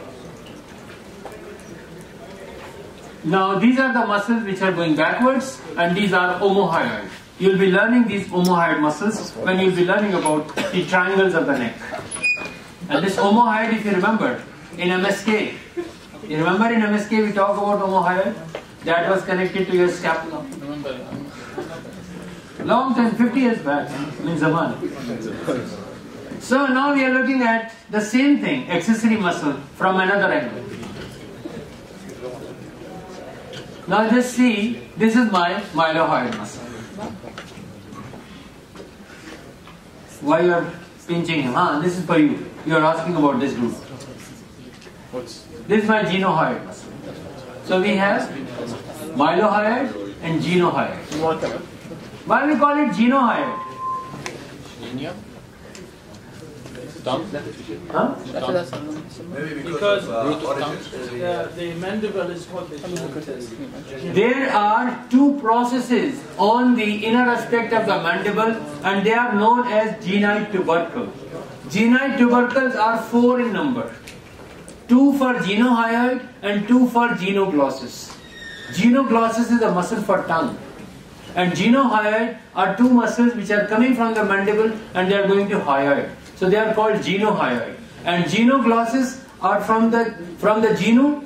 Now these are the muscles which are going backwards, and these are omohyoid. You'll be learning these omohyoid muscles when you'll be learning about the triangles of the neck. And this omohyoid, if you remember, in MSK, you remember in MSK we talk about omohyoid? That was connected to your scapula. Long time, 50 years back, in Zaman. So now we are looking at the same thing, accessory muscle, from another angle. Now just see, this is my mylohyoid muscle. Why you are pinching him? This is for you. You are asking about this dude. This is my genohyoid muscle. So we have mylohyoid and genohyoid. Why we call it genohyoid? Huh?
Maybe
Because
of
the mandible is called the genosis.
There are two processes on the inner aspect of the mandible, and they are known as geni tubercle. Geni tubercles are 4 in number. 2 for genohyoid and 2 for genoglossus. Genoglossus is a muscle for tongue, and genohyoid are 2 muscles which are coming from the mandible and they are going to hyoid. So they are called genohyoid. And genoglossus are from the genu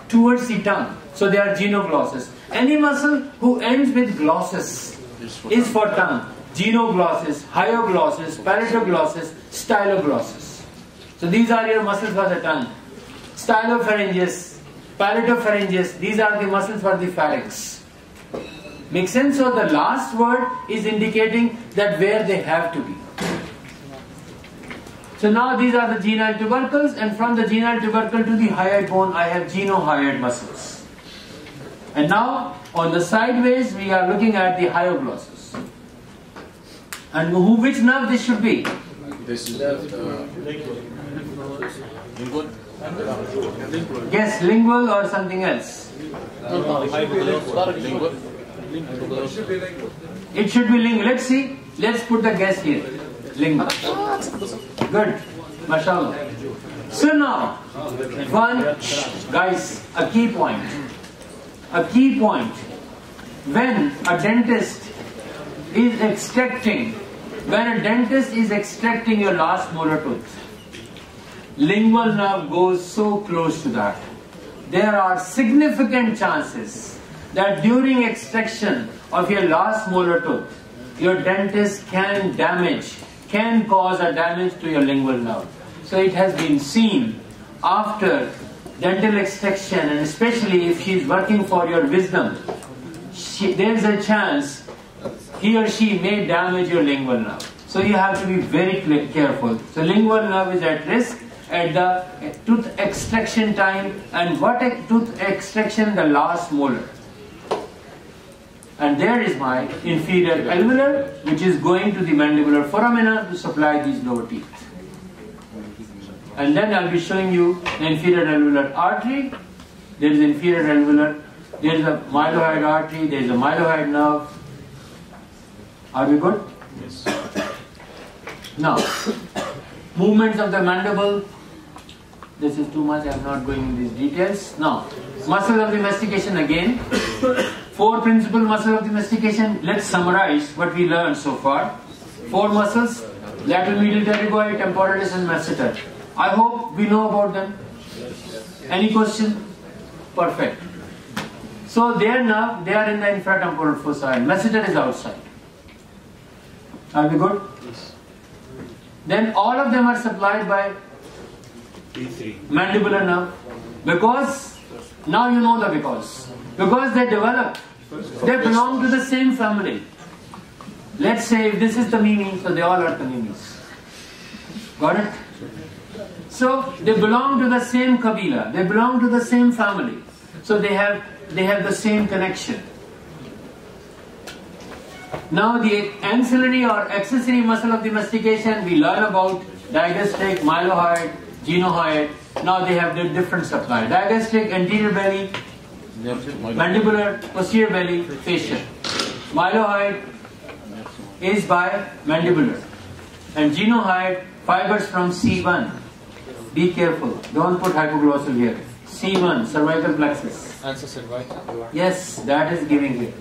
towards the tongue. So they are genoglossus. Any muscle who ends with glossus is for tongue. Genoglossus, hyoglossus, palatoglossus, styloglossus. So these are your muscles for the tongue. Stylopharyngeus, palatopharyngeus, these are the muscles for the pharynx. Make sense? So the last word is indicating that where they have to be. So now these are the genial tubercles, and from the genial tubercle to the hyoid bone I have genohyoid muscles. And now on the sideways we are looking at the hyoglossus. And which nerve this should be?
This is lingual.
Guess, lingual or something else?
Lingual.
It should be lingual. Let's see. Let's put the guess here. Lingual. Good. Mashallah. So now, guys, a key point. A key point. When a dentist is extracting your last molar tooth, lingual nerve goes so close to that. There are significant chances that during extraction of your last molar tooth, your dentist can cause a damage to your lingual nerve. So it has been seen after dental extraction, and especially if she is working for your wisdom, there is a chance he or she may damage your lingual nerve. So you have to be very careful. So lingual nerve is at risk at the tooth extraction time, and what a tooth extraction, the last molar. And there is my inferior alveolar, which is going to the mandibular foramina to supply these lower teeth. And then I'll be showing you the inferior alveolar artery. There is inferior alveolar. There is a mylohyoid artery. There is a mylohyoid nerve. Are we good?
Yes.
Now, movements of the mandible. This is too much. I'm not going into these details. Now, muscles of the mastication again. 4 principal muscles of the mastication. Let's summarize what we learned so far. 4 muscles: lateral medial pterygoid, temporalis, and masseter. I hope we know about them. Any question? Perfect. So they are in the infratemporal fossa, and masseter is outside. Are we good? Yes. Then all of them are supplied by
B3.
Mandibular nerve. Because, now you know the because. Because they develop, they belong to the same family. Let's say if this is the Mimi, so they all are the Mimis. Got it? So they belong to the same Kabila, they belong to the same family. So they have the same connection. Now the ancillary or accessory muscle of the mastication, we learn about digastric, mylohyoid, genohyoid. Now they have the different supply. Digastric, anterior belly, mandibular, posterior belly, facial. Mylohyoid is by mandibular. And genohyoid, fibers from C1. Be careful, don't put hypoglossal here. C1, cervical plexus.
Answer cervical.
Yes, that is giving it.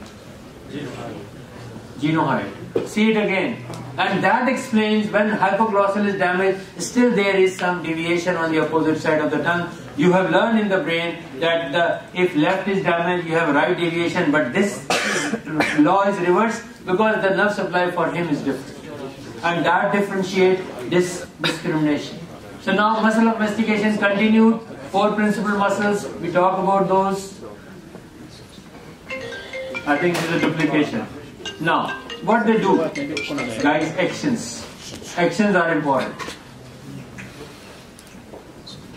Genohyoid. See it again. And that explains when hypoglossal is damaged, still there is some deviation on the opposite side of the tongue. You have learned in the brain that if left is damaged, you have right deviation, but this law is reversed because the nerve supply for him is different. And that differentiates this discrimination. So now muscle of mastication continued. 4 principal muscles, we talk about those. I think this is a duplication. Now, what they do, guys, actions. Actions are important.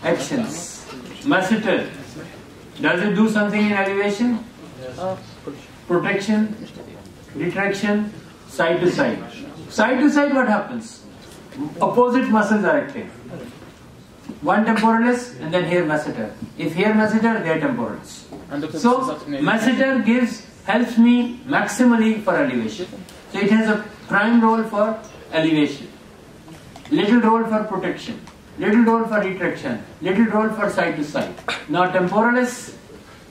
Actions. Masseter, does it do something in elevation? Protection, retraction, side to side. Side to side, what happens? Opposite muscles are active. One temporalis and then here masseter. If here masseter, there temporalis. So masseter helps me maximally for elevation. So it has a prime role for elevation, little role for protection, little role for retraction, little role for side to side. Now temporalis,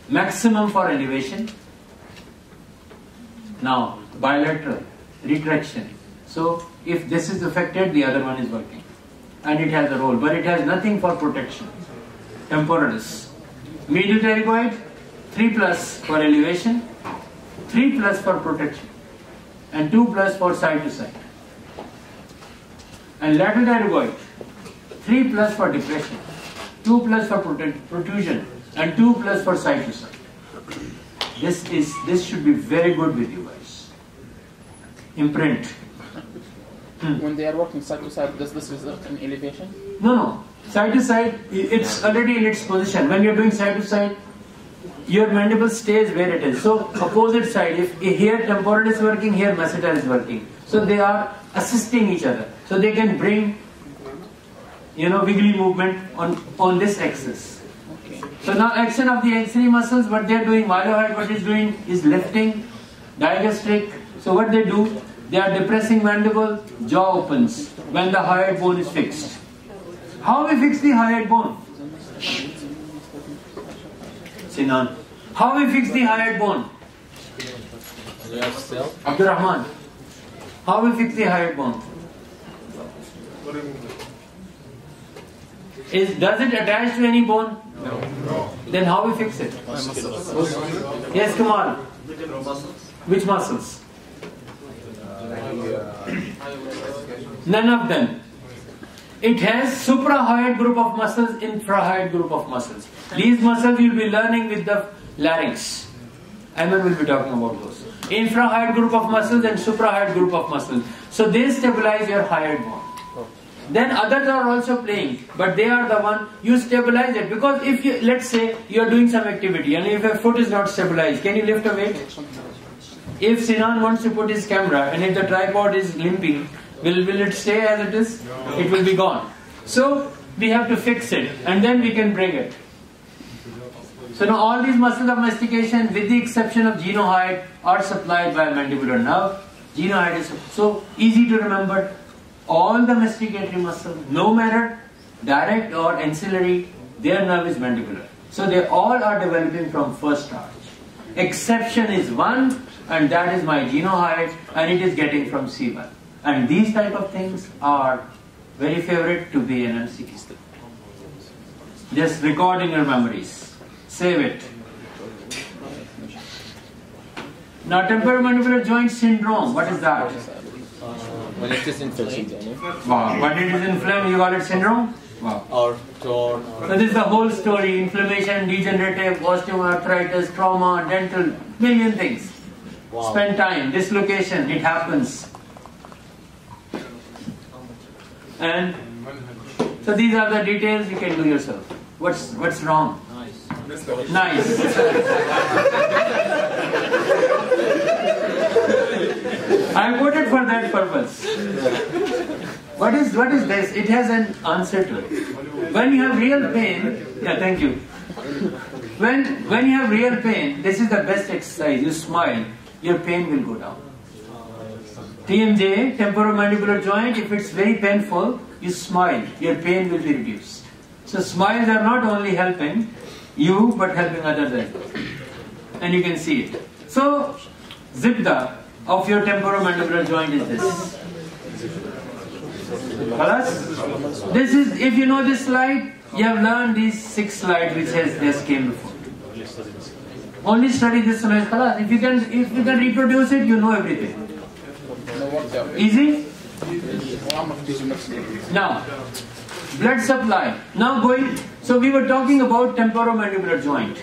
maximum for elevation. Now bilateral, retraction. So if this is affected, the other one is working. And it has a role, but it has nothing for protection. Temporalis. Medial pterygoid, 3+ for elevation, 3+ for protection, and 2+ for side to side. And lateral pterygoid, 3+ for depression, 2+ for protrusion, and 2+ for side to side. This should be very good with you guys. Imprint.
When they are working side to side, does this result in elevation?
No. Side to side, it's already in its position. When you're doing side to side, your mandible stays where it is. So opposite side, if here temporal is working, here masseter is working. So they are assisting each other. So they can bring, wiggly movement on this axis.
Okay.
So now action of the ancillary muscles, what they are doing, mylohyoid, what is doing is lifting, digastric. So what they do, they are depressing mandible, jaw opens when the hyoid bone is fixed. How we fix the hyoid bone? Sinan. How we fix the hyoid bone? Abdul Rahman. How we fix the hyoid bone? Does it attach to any bone? No. Then how we fix it? Yes, Kamal. Which muscles? None of them. It has suprahyoid group of muscles, infrahyoid group of muscles. These muscles you will be learning with the larynx. Ayman will be talking about those. Infrahyoid group of muscles and suprahyoid group of muscles. So they stabilize your hyoid bone. Then others are also playing, but they are the one you stabilize it. Because if you, let's say you are doing some activity and if your foot is not stabilized, can you lift a weight? If Sinan wants to put his camera and if the tripod is limping, will it stay as it is? No. It will be gone. So we have to fix it and then we can bring it. So now all these muscles of mastication, with the exception of genohyoid, are supplied by mandibular nerve. Genohyoid is so easy to remember. All the masticatory muscles, no matter direct or ancillary, their nerve is mandibular. So they all are developing from first arch. Exception is one, and that is my genohyoid, and it is getting from C1. And these type of things are very favorite to be an MCQ. Just record in your memories. Save it. Now temporomandibular joint syndrome, what is that?
When it is inflamed.
Wow. When it is inflamed, you call it syndrome? Wow.
or torn.
So this is the whole story: inflammation, degenerative, osteoarthritis, trauma, dental, million things.
Wow.
Spend time, dislocation, it happens. And so these are the details you can do yourself. What's wrong? Nice. I voted for that purpose. What is this? It has an answer to it. When you have real pain, yeah, thank you. When you have real pain, this is the best exercise. You smile, your pain will go down. TMJ, temporomandibular joint, if it's very painful, you smile, your pain will be reduced. So smiles are not only helping you, but helping others as well. And you can see it. So, zibda of your temporomandibular joint is this. Khalas? This is, if you know this slide, you have learned these 6 slides which has just came before. Only study this slide. Khalas. If you can reproduce it, you know everything. Easy? Now, blood supply. Now going, so we were talking about temporomandibular joint.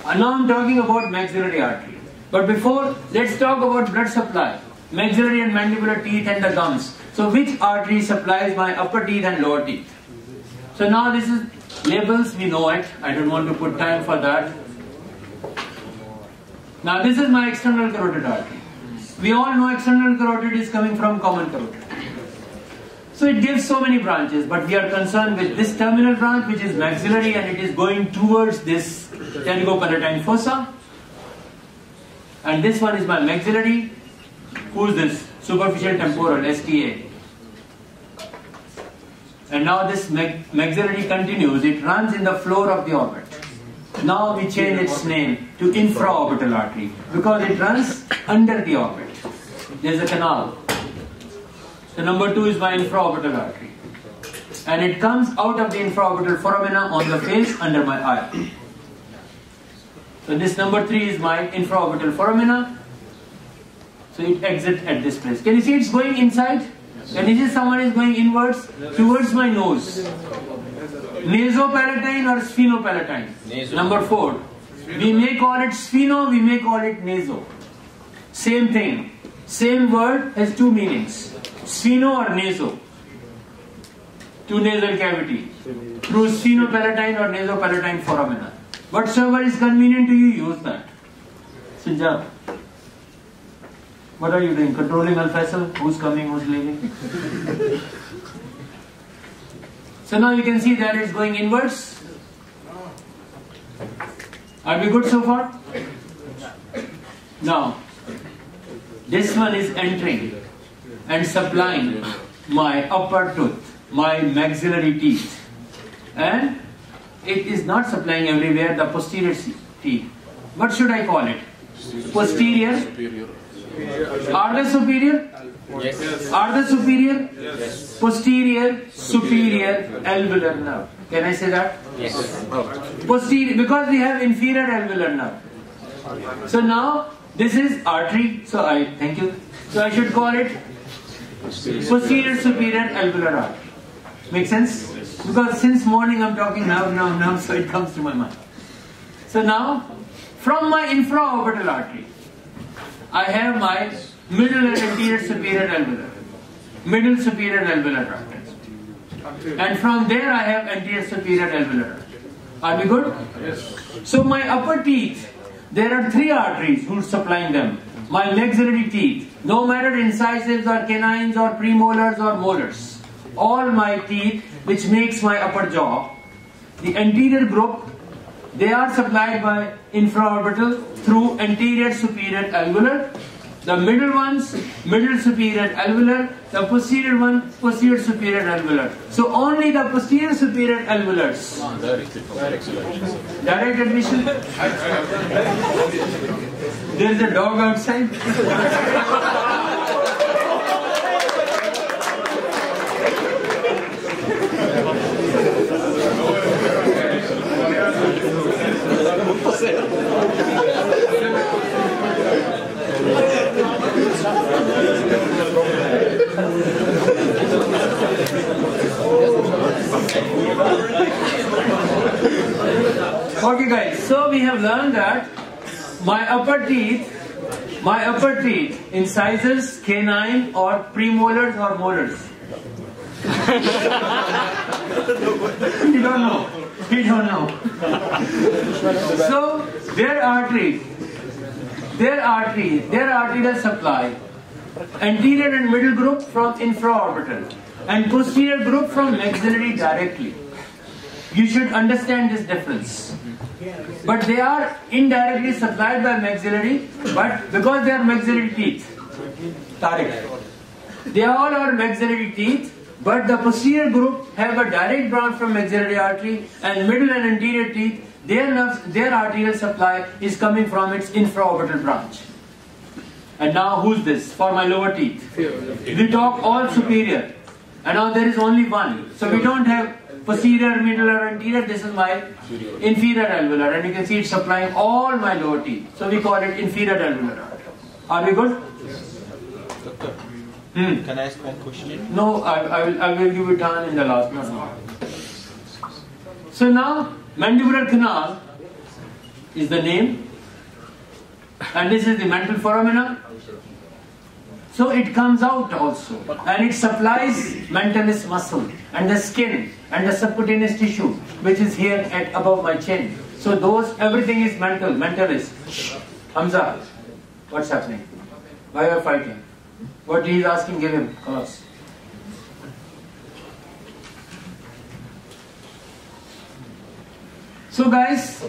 Now I'm talking about maxillary artery. But before, let's talk about blood supply. Maxillary and mandibular teeth and the gums. So which artery supplies my upper teeth and lower teeth? So now this is labels, we know it. I don't want to put time for that. Now this is my external carotid artery. We all know external carotid is coming from common carotid. So it gives so many branches, but we are concerned with this terminal branch which is maxillary and it is going towards this pterygopalatine fossa. And this one is my maxillary. Who's this? Superficial temporal, STA. And now this maxillary continues. It runs in the floor of the orbit. Now we change its name to infraorbital artery because it runs under the orbit. There's a canal. So number 2 is my infraorbital artery. And it comes out of the infraorbital foramina on the face under my eye. So this number 3 is my infraorbital foramina. So it exits at this place. Can you see it's going inside? Can you see someone is going inwards? Towards my nose. Nasopalatine or sphenopalatine? Number 4. We may call it spheno, we may call it naso. Same thing. Same word has 2 meanings. Spheno or naso. 2 nasal cavity. Through sphenopalatine or nasopalatine foramina. Whatsoever is convenient to you, use that. Sinjab. What are you doing? Controlling al-Faisal? Who's coming, who's leaving? So now you can see that it's going inwards. Are we good so far? Now, this one is entering and supplying my upper tooth, my maxillary teeth. And it is not supplying everywhere, the posterior teeth. What should I call it? Posterior? Are they superior?
Yes.
Are they superior?
Yes.
Posterior, superior, alveolar nerve. Can I say that?
Yes.
Posterior, because we have inferior alveolar nerve. So now, this is artery, so thank you. So I should call it posterior superior alveolar artery. Make sense? Because since morning I'm talking nerve, so it comes to my mind. So now, from my infraorbital artery, I have my middle and anterior superior alveolar, middle superior alveolar artery. And from there I have anterior superior alveolar artery. Are we good? Yes. So my upper teeth, there are 3 arteries who's supplying them. My maxillary teeth, no matter incisives or canines or premolars or molars, all my teeth which makes my upper jaw, the anterior group, they are supplied by infraorbital through anterior superior alveolar. The middle ones, middle superior alveolar. The posterior one, posterior superior alveolar. So only the posterior superior alveolars. Direct admission. There is a dog outside. Okay guys, so we have learned that my upper teeth incisors, canine or premolars or molars. You don't know. You don't know. So their arterial supply, anterior and middle group from infraorbital and posterior group from maxillary directly. You should understand this difference. But they are indirectly supplied by maxillary, but because they are maxillary teeth, Tariq, they all are maxillary teeth, but the posterior group have a direct branch from maxillary artery, and middle and anterior teeth, their arterial supply is coming from its infraorbital branch. And now who's this? For my lower teeth. We talk all superior, and now there is only one. So we don't have posterior, middle or anterior. This is my inferior alveolar, and you can see it's supplying all my lower teeth. So we call it inferior alveolar. Are we good?
Doctor, can I ask one question?
No, I will give it on in the last one. So now mandibular canal is the name, and this is the mental foramina. So it comes out also, and it supplies mentalis muscle and the skin and the subcutaneous tissue, which is here at above my chin. So everything is mentalis. Hamza, what's happening? Why are you fighting? What he is asking, give him. Cause. So guys,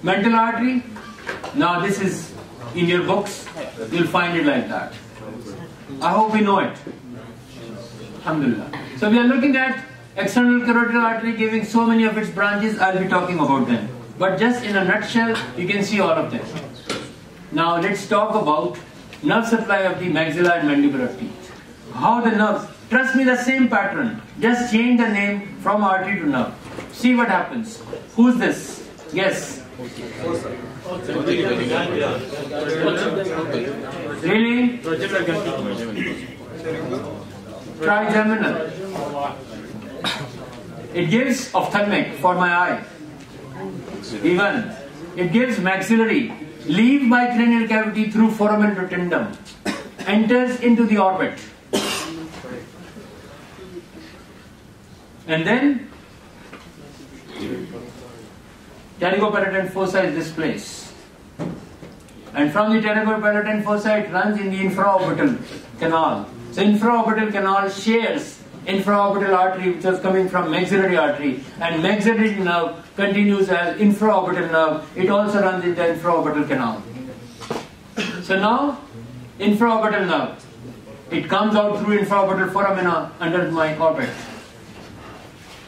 mental artery. Now this is in your books, you'll find it like that. I hope we know it. Alhamdulillah. So we are looking at external carotid artery giving so many of its branches. I'll be talking about them. But just in a nutshell, you can see all of them. Now let's talk about nerve supply of the maxilla and mandibular teeth. How the nerves, trust me, the same pattern. Just change the name from artery to nerve. See what happens. Who's this? Yes. Really? Trigeminal. It gives ophthalmic for my eye. Even it gives maxillary. Leave my cranial cavity through foramen rotundum. Enters into the orbit. And then pterygopalatine fossa is this place. And from the pterygopalatine fossa it runs in the infraorbital canal. So infraorbital canal shares infraorbital artery which was coming from maxillary artery, and maxillary nerve continues as infraorbital nerve. It also runs in the infraorbital canal. So now infraorbital nerve, it comes out through infraorbital foramina under my orbit.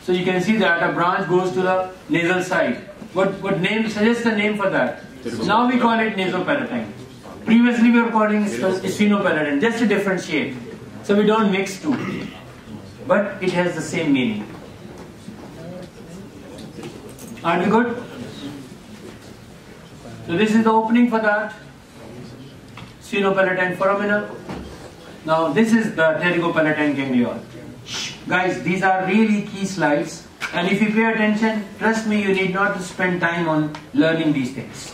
So you can see that a branch goes to the nasal side. What name? Suggest the name for that. Now we call it nasopalatine. Previously we were calling it sphenopalatine, just to differentiate. So we don't mix two. But it has the same meaning. Are we good? So this is the opening for that. Sphenopalatine foramina. Now this is the pterygopalatine ganglion. Guys, these are really key slides. And if you pay attention, trust me, you need not to spend time on learning these things.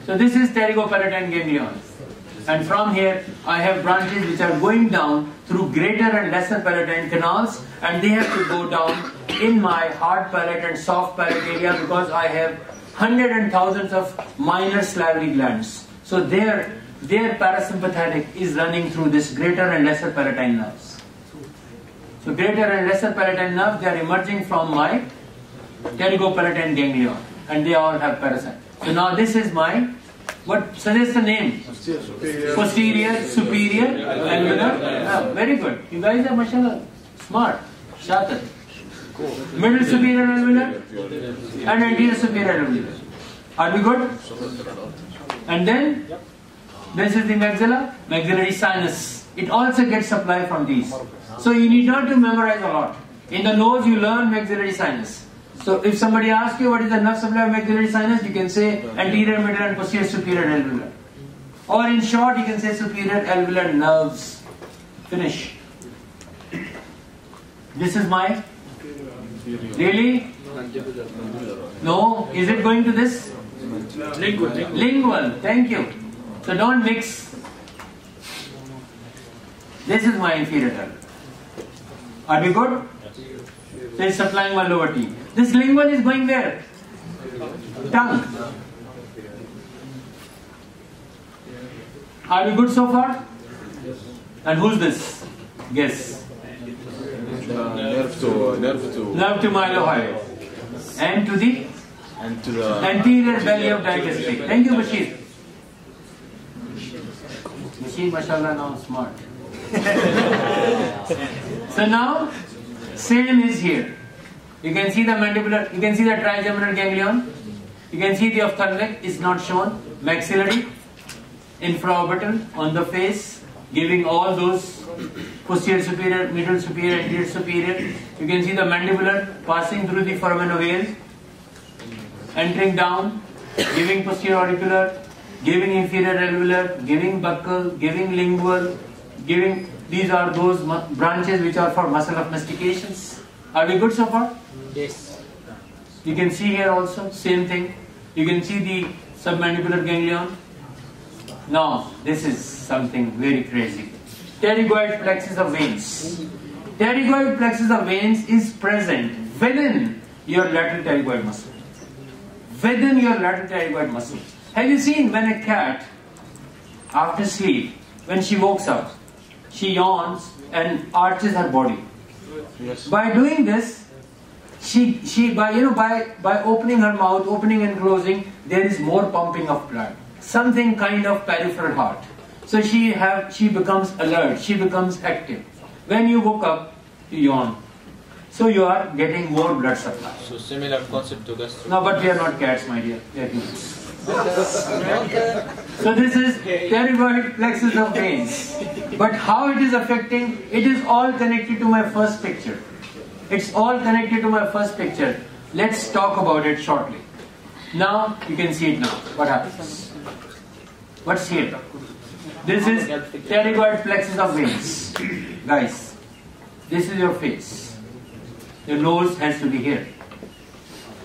So this is pterygopalatine ganglion. And from here, I have branches which are going down through greater and lesser palatine canals, and they have to go down in my hard palate and soft palate area because I have hundreds and thousands of minor salivary glands. So their parasympathetic is running through this greater and lesser palatine nerves. So greater and lesser palatine nerves, they are emerging from my pterygopalatine ganglion, and they all have parasite. So now this is my, what suggests the name? Posterior, superior, alveolar. Yeah, very good. You guys are mashallah smart, shatar. Middle superior alveolar and anterior superior alveolar. Are we good? And then this is the maxilla, maxillary sinus. It also gets supply from these. So you need not to memorize a lot. In the nose you learn maxillary sinus. So if somebody asks you what is the nerve supply of maxillary sinus, you can say anterior, middle and posterior superior alveolar. Or in short you can say superior alveolar nerves. Finish. This is my Really? No. Is it going to this?
Lingual.
Lingual. Thank you. So don't mix. This is my inferior tongue. Are we good? So it's supplying my lower teeth. This lingual is going where? Tongue. Are we good so far? And who's this? Guess.
Nerve to
Nerve to mylohyoid. And to the
and to the
anterior belly of digastric. Thank you, Bashir. Bashir, mashallah, now smart. So now, same is here. You can see the mandibular, you can see the trigeminal ganglion. You can see the ophthalmic is not shown. Maxillary, infraorbital on the face, giving all those posterior superior, middle superior, anterior superior. You can see the mandibular passing through the foramen ovale, entering down, giving posterior auricular, giving inferior alveolar, giving buccal, giving lingual, giving. These are those branches which are for muscle of mastications. Are we good so far?
Yes.
You can see here also, same thing. You can see the submandibular ganglion. Now, this is something very crazy. Pterygoid plexus of veins. Pterygoid plexus of veins is present within your lateral pterygoid muscle. Within your lateral pterygoid muscle. Have you seen when a cat, after sleep, when she wakes up, she yawns and arches her body?
yes.
By doing this, she by opening her mouth, opening and closing, there is more pumping of blood. Something kind of peripheral heart. So she becomes alert, she becomes active. When you woke up, you yawn. So you are getting more blood supply.
So similar concept to gastro.
No, but we are not cats, my dear. We are humans. So this is pterygoid plexus of veins. But how it is affecting? It is all connected to my first picture. It's all connected to my first picture. Let's talk about it shortly. Now you can see it now. What happens? What's here? This is pterygoid plexus of veins. Guys, this is your face. Your nose has to be here.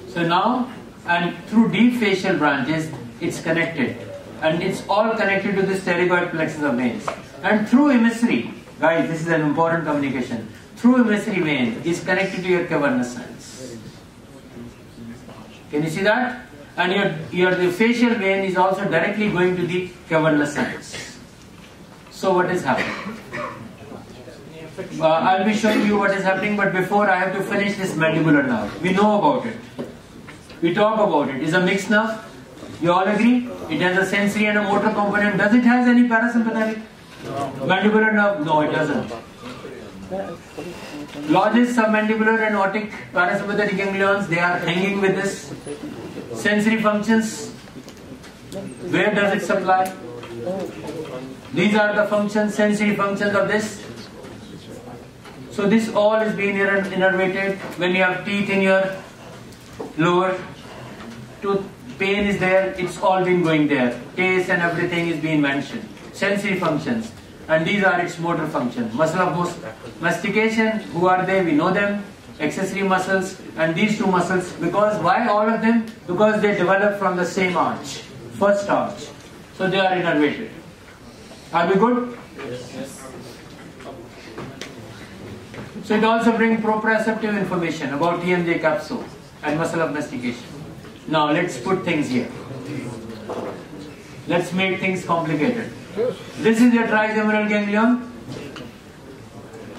So now, and through deep facial branches, it's connected. And it's all connected to this pterygoid plexus of veins. And through emissary, guys, this is an important communication. Through emissary vein is connected to your cavernous sinus. Can you see that? And the facial vein is also directly going to the cavernous sinus. So what is happening? I'll be showing you what is happening, but before I have to finish this mandibular nerve. We know about it. We talk about it. It's a mixed nerve. You all agree? It has a sensory and a motor component. Does it have any parasympathetic? Mandibular nerve? No, it doesn't. Lodges, submandibular and otic parasympathetic ganglions, they are hanging with this. Sensory functions, where does it supply? These are the functions, sensory functions of this. So this all is being innervated. When you have teeth in your lower tooth, pain is there, it's all been going there. Taste and everything is being mentioned. Sensory functions. And these are its motor functions. Muscle of mastication, who are they? We know them. Accessory muscles. And these two muscles, because why all of them? Because they develop from the same arch. First arch. So they are innervated. Are we good?
Yes.
So it also brings proprioceptive information about TMJ capsule and muscle of mastication. Now let's put things here. Let's make things complicated. This is your trigeminal ganglion.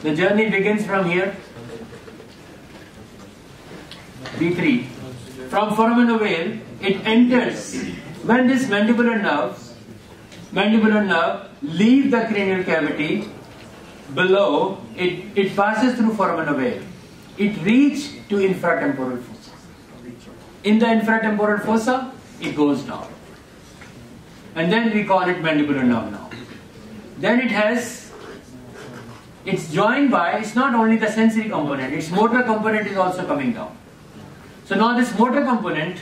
The journey begins from here. B3. From foramen ovale, it enters. When this mandibular nerve leaves the cranial cavity, below, it passes through foramen ovale. It reaches to infratemporal fossa. In the infratemporal fossa, it goes down. And then we call it mandibular nerve now. Then it's joined by, it's not only the sensory component, its motor component is also coming down. So now this motor component,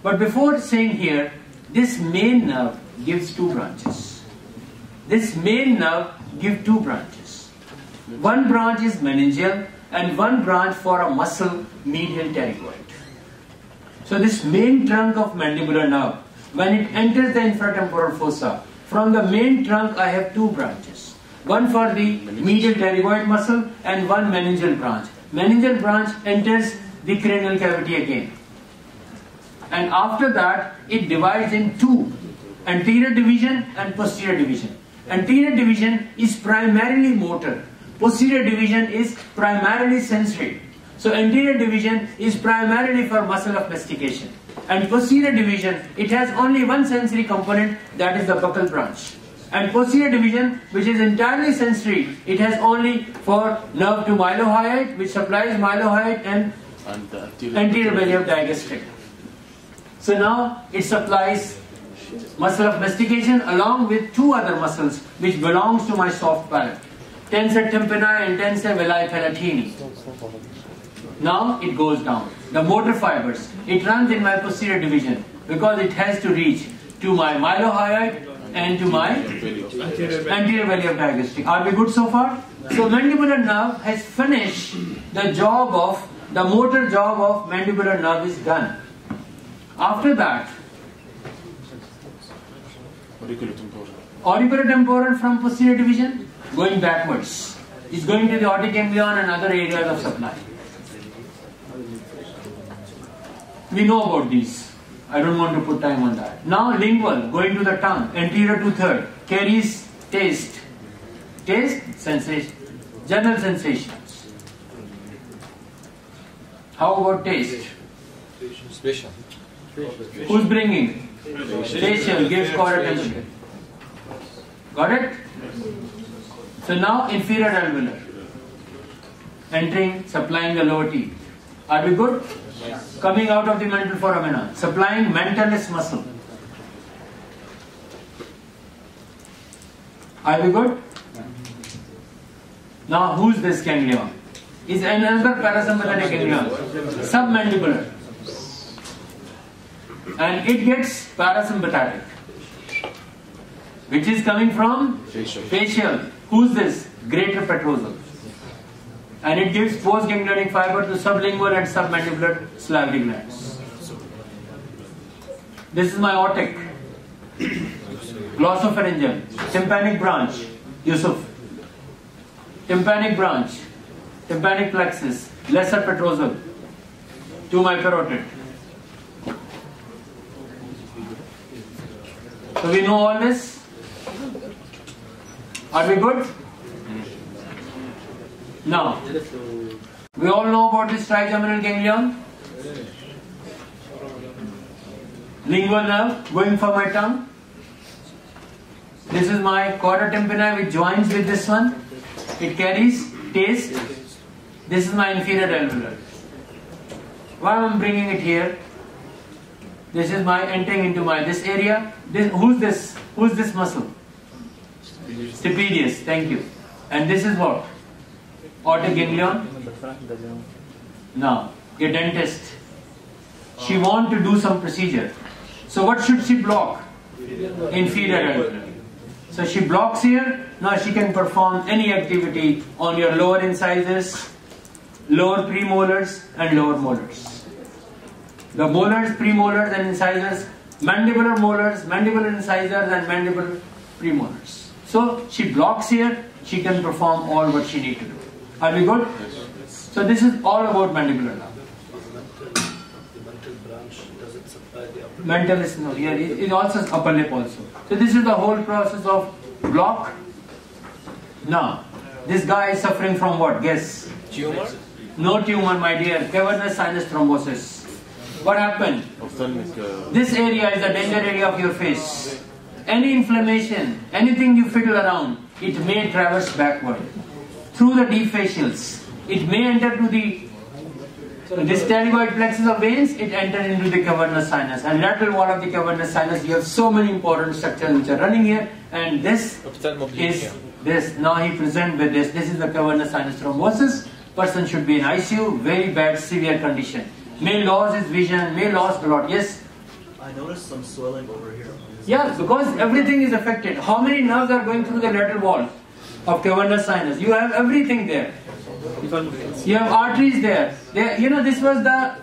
but before saying here, this main nerve gives two branches. This main nerve gives two branches. One branch is meningeal and one branch for a muscle medial pterygoid. So this main trunk of mandibular nerve, when it enters the infratemporal fossa, from the main trunk I have two branches. One for the medial pterygoid muscle and one meningeal branch. Meningeal branch enters the cranial cavity again. And after that, it divides in two, anterior division and posterior division. Anterior division is primarily motor. Posterior division is primarily sensory. So anterior division is primarily for muscle of mastication. And posterior division, it has only one sensory component, that is the buccal branch. And posterior division, which is entirely sensory, it has only for nerve to mylohyoid, which supplies mylohyoid and anterior belly of digastric. So now it supplies muscle of mastication along with two other muscles which belongs to my soft palate, tensor tympani and tensor veli palatini. Now it goes down. The motor fibers, it runs in my posterior division because it has to reach to my mylohyoid and to my anterior belly of digastric. Are we good so far? So mandibular nerve has finished the job of, the motor job of mandibular nerve is done. After that, auriculotemporal from posterior division going backwards is going to the aortic ganglion and other areas of supply. We know about these. I don't want to put time on that. Now lingual going to the tongue, anterior to third, carries taste. Taste, sensation, general sensations. How about taste?
Spatial.
Who's bringing? Facial gives chord attention. Got it? So now inferior alveolar. Entering, supplying the lower teeth. Are we good?
Yes.
Coming out of the mental foramina, supplying mentalis muscle. Are we good? Now who's this ganglion? Is another parasympathetic ganglion, submandibular. And it gets parasympathetic, which is coming from facial. Who's this? Greater petrosal. And it gives postganglionic fiber to sublingual and submandibular salivary glands. This is my aortic, glossopharyngeal, tympanic branch, Yusuf. Tympanic branch, tympanic plexus, lesser petrosal to my parotid. So we know all this. Are we good? Now, we all know about this trigeminal ganglion. Lingual nerve going for my tongue. This is my chorda tympani which joins with this one. It carries taste. This is my inferior alveolar. Why am I bringing it here? This is my entering into my this area. Who's this? Who's this muscle? Stapedius. Thank you. And this is what? Aortic ganglion. Now, a dentist. She want to do some procedure. So what should she block? Inferior alveolar. So she blocks here. Now she can perform any activity on your lower incisors, lower premolars and lower molars. The molars, premolars and incisors, mandibular molars, mandibular incisors and mandibular premolars. So she blocks here, she can perform all what she needs to do. Are we good? So this is all about mandibular nerve.
The mental branch, does it supply the upper?
Mental is no, here it also is upper lip also. So this is the whole process of block. Now, this guy is suffering from what? Guess.
Tumor?
No tumor, my dear. Cavernous sinus thrombosis. What happened? This area is the danger area of your face. Any inflammation, anything you fiddle around, it may traverse backward. Through the deep facials. It may enter to the this pterygoid plexus of veins, it enters into the cavernous sinus. And lateral wall of the cavernous sinus, you have so many important structures which are running here. And this is this. Now he presents with this. This is the cavernous sinus thrombosis. Person should be in ICU, very bad, severe condition. May lose his vision, may lose a lot. Yes?
I noticed some swelling over here.
Yeah, because everything is affected. How many nerves are going through the lateral wall of cavernous sinus? You have everything there. You have arteries there. You know, this was the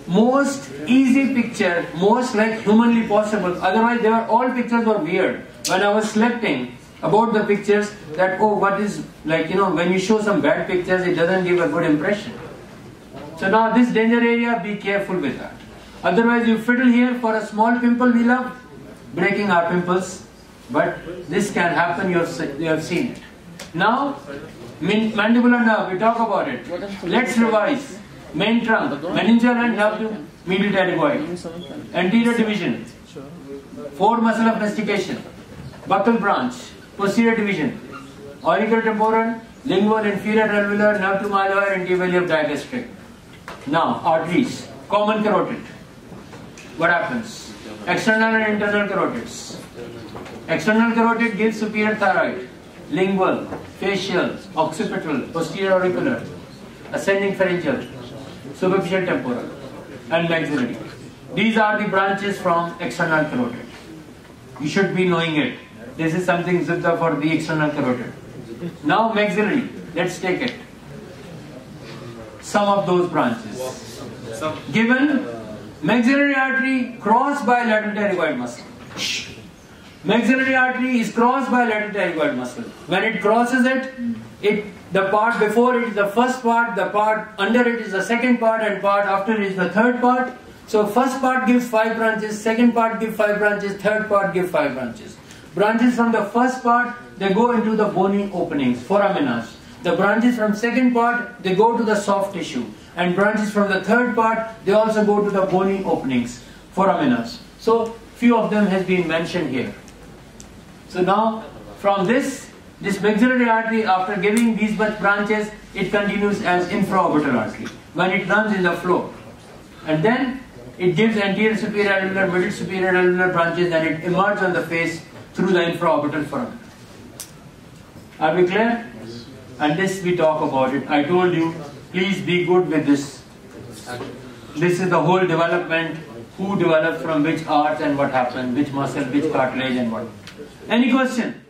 most easy picture, most like humanly possible. Otherwise, all pictures were weird. When I was selecting about the pictures, that what is like, you know, when you show some bad pictures, it doesn't give a good impression. So now this danger area, be careful with that. Otherwise, you fiddle here for a small pimple. We love breaking our pimples, but this can happen. You have seen it. Now, mandibular nerve. We talk about it. Let's revise. Main trunk, meningeal and nerve to medial pterygoid. Anterior division. Fore muscle of mastication. Buccal branch. Posterior division. Auriculotemporal, lingual, inferior alveolar, nerve to malleolar, antivalley of digastric. Now, arteries. Common carotid. What happens? External and internal carotids. External carotid gives superior thyroid, lingual, facial, occipital, posterior auricular, ascending pharyngeal, superficial temporal, and maxillary. These are the branches from external carotid. You should be knowing it. This is something zubda for the external carotid. Now maxillary. Let's take it. Some of those branches. Given maxillary artery crossed by lateral pterygoid muscle. Maxillary artery is crossed by lateral pterygoid muscle. When it crosses it, the part before it is the first part, the part under it is the second part, and part after it is the third part. So first part gives 5 branches, second part gives 5 branches, third part gives 5 branches. Branches from the first part, they go into the bony openings, foraminas. The branches from second part, they go to the soft tissue. And branches from the third part, they also go to the bony openings, foraminas. So few of them has been mentioned here. So now from this maxillary artery, after giving these much branches, it continues as infraorbital artery when it runs in the floor. And then it gives anterior superior alveolar, middle superior alveolar branches, and it emerges on the face through the infraorbital foramen. Are we clear? And this we talk about it. I told you, please be good with this. This is the whole development, who developed from which arts and what happened, which muscle, which cartilage and what. Any question?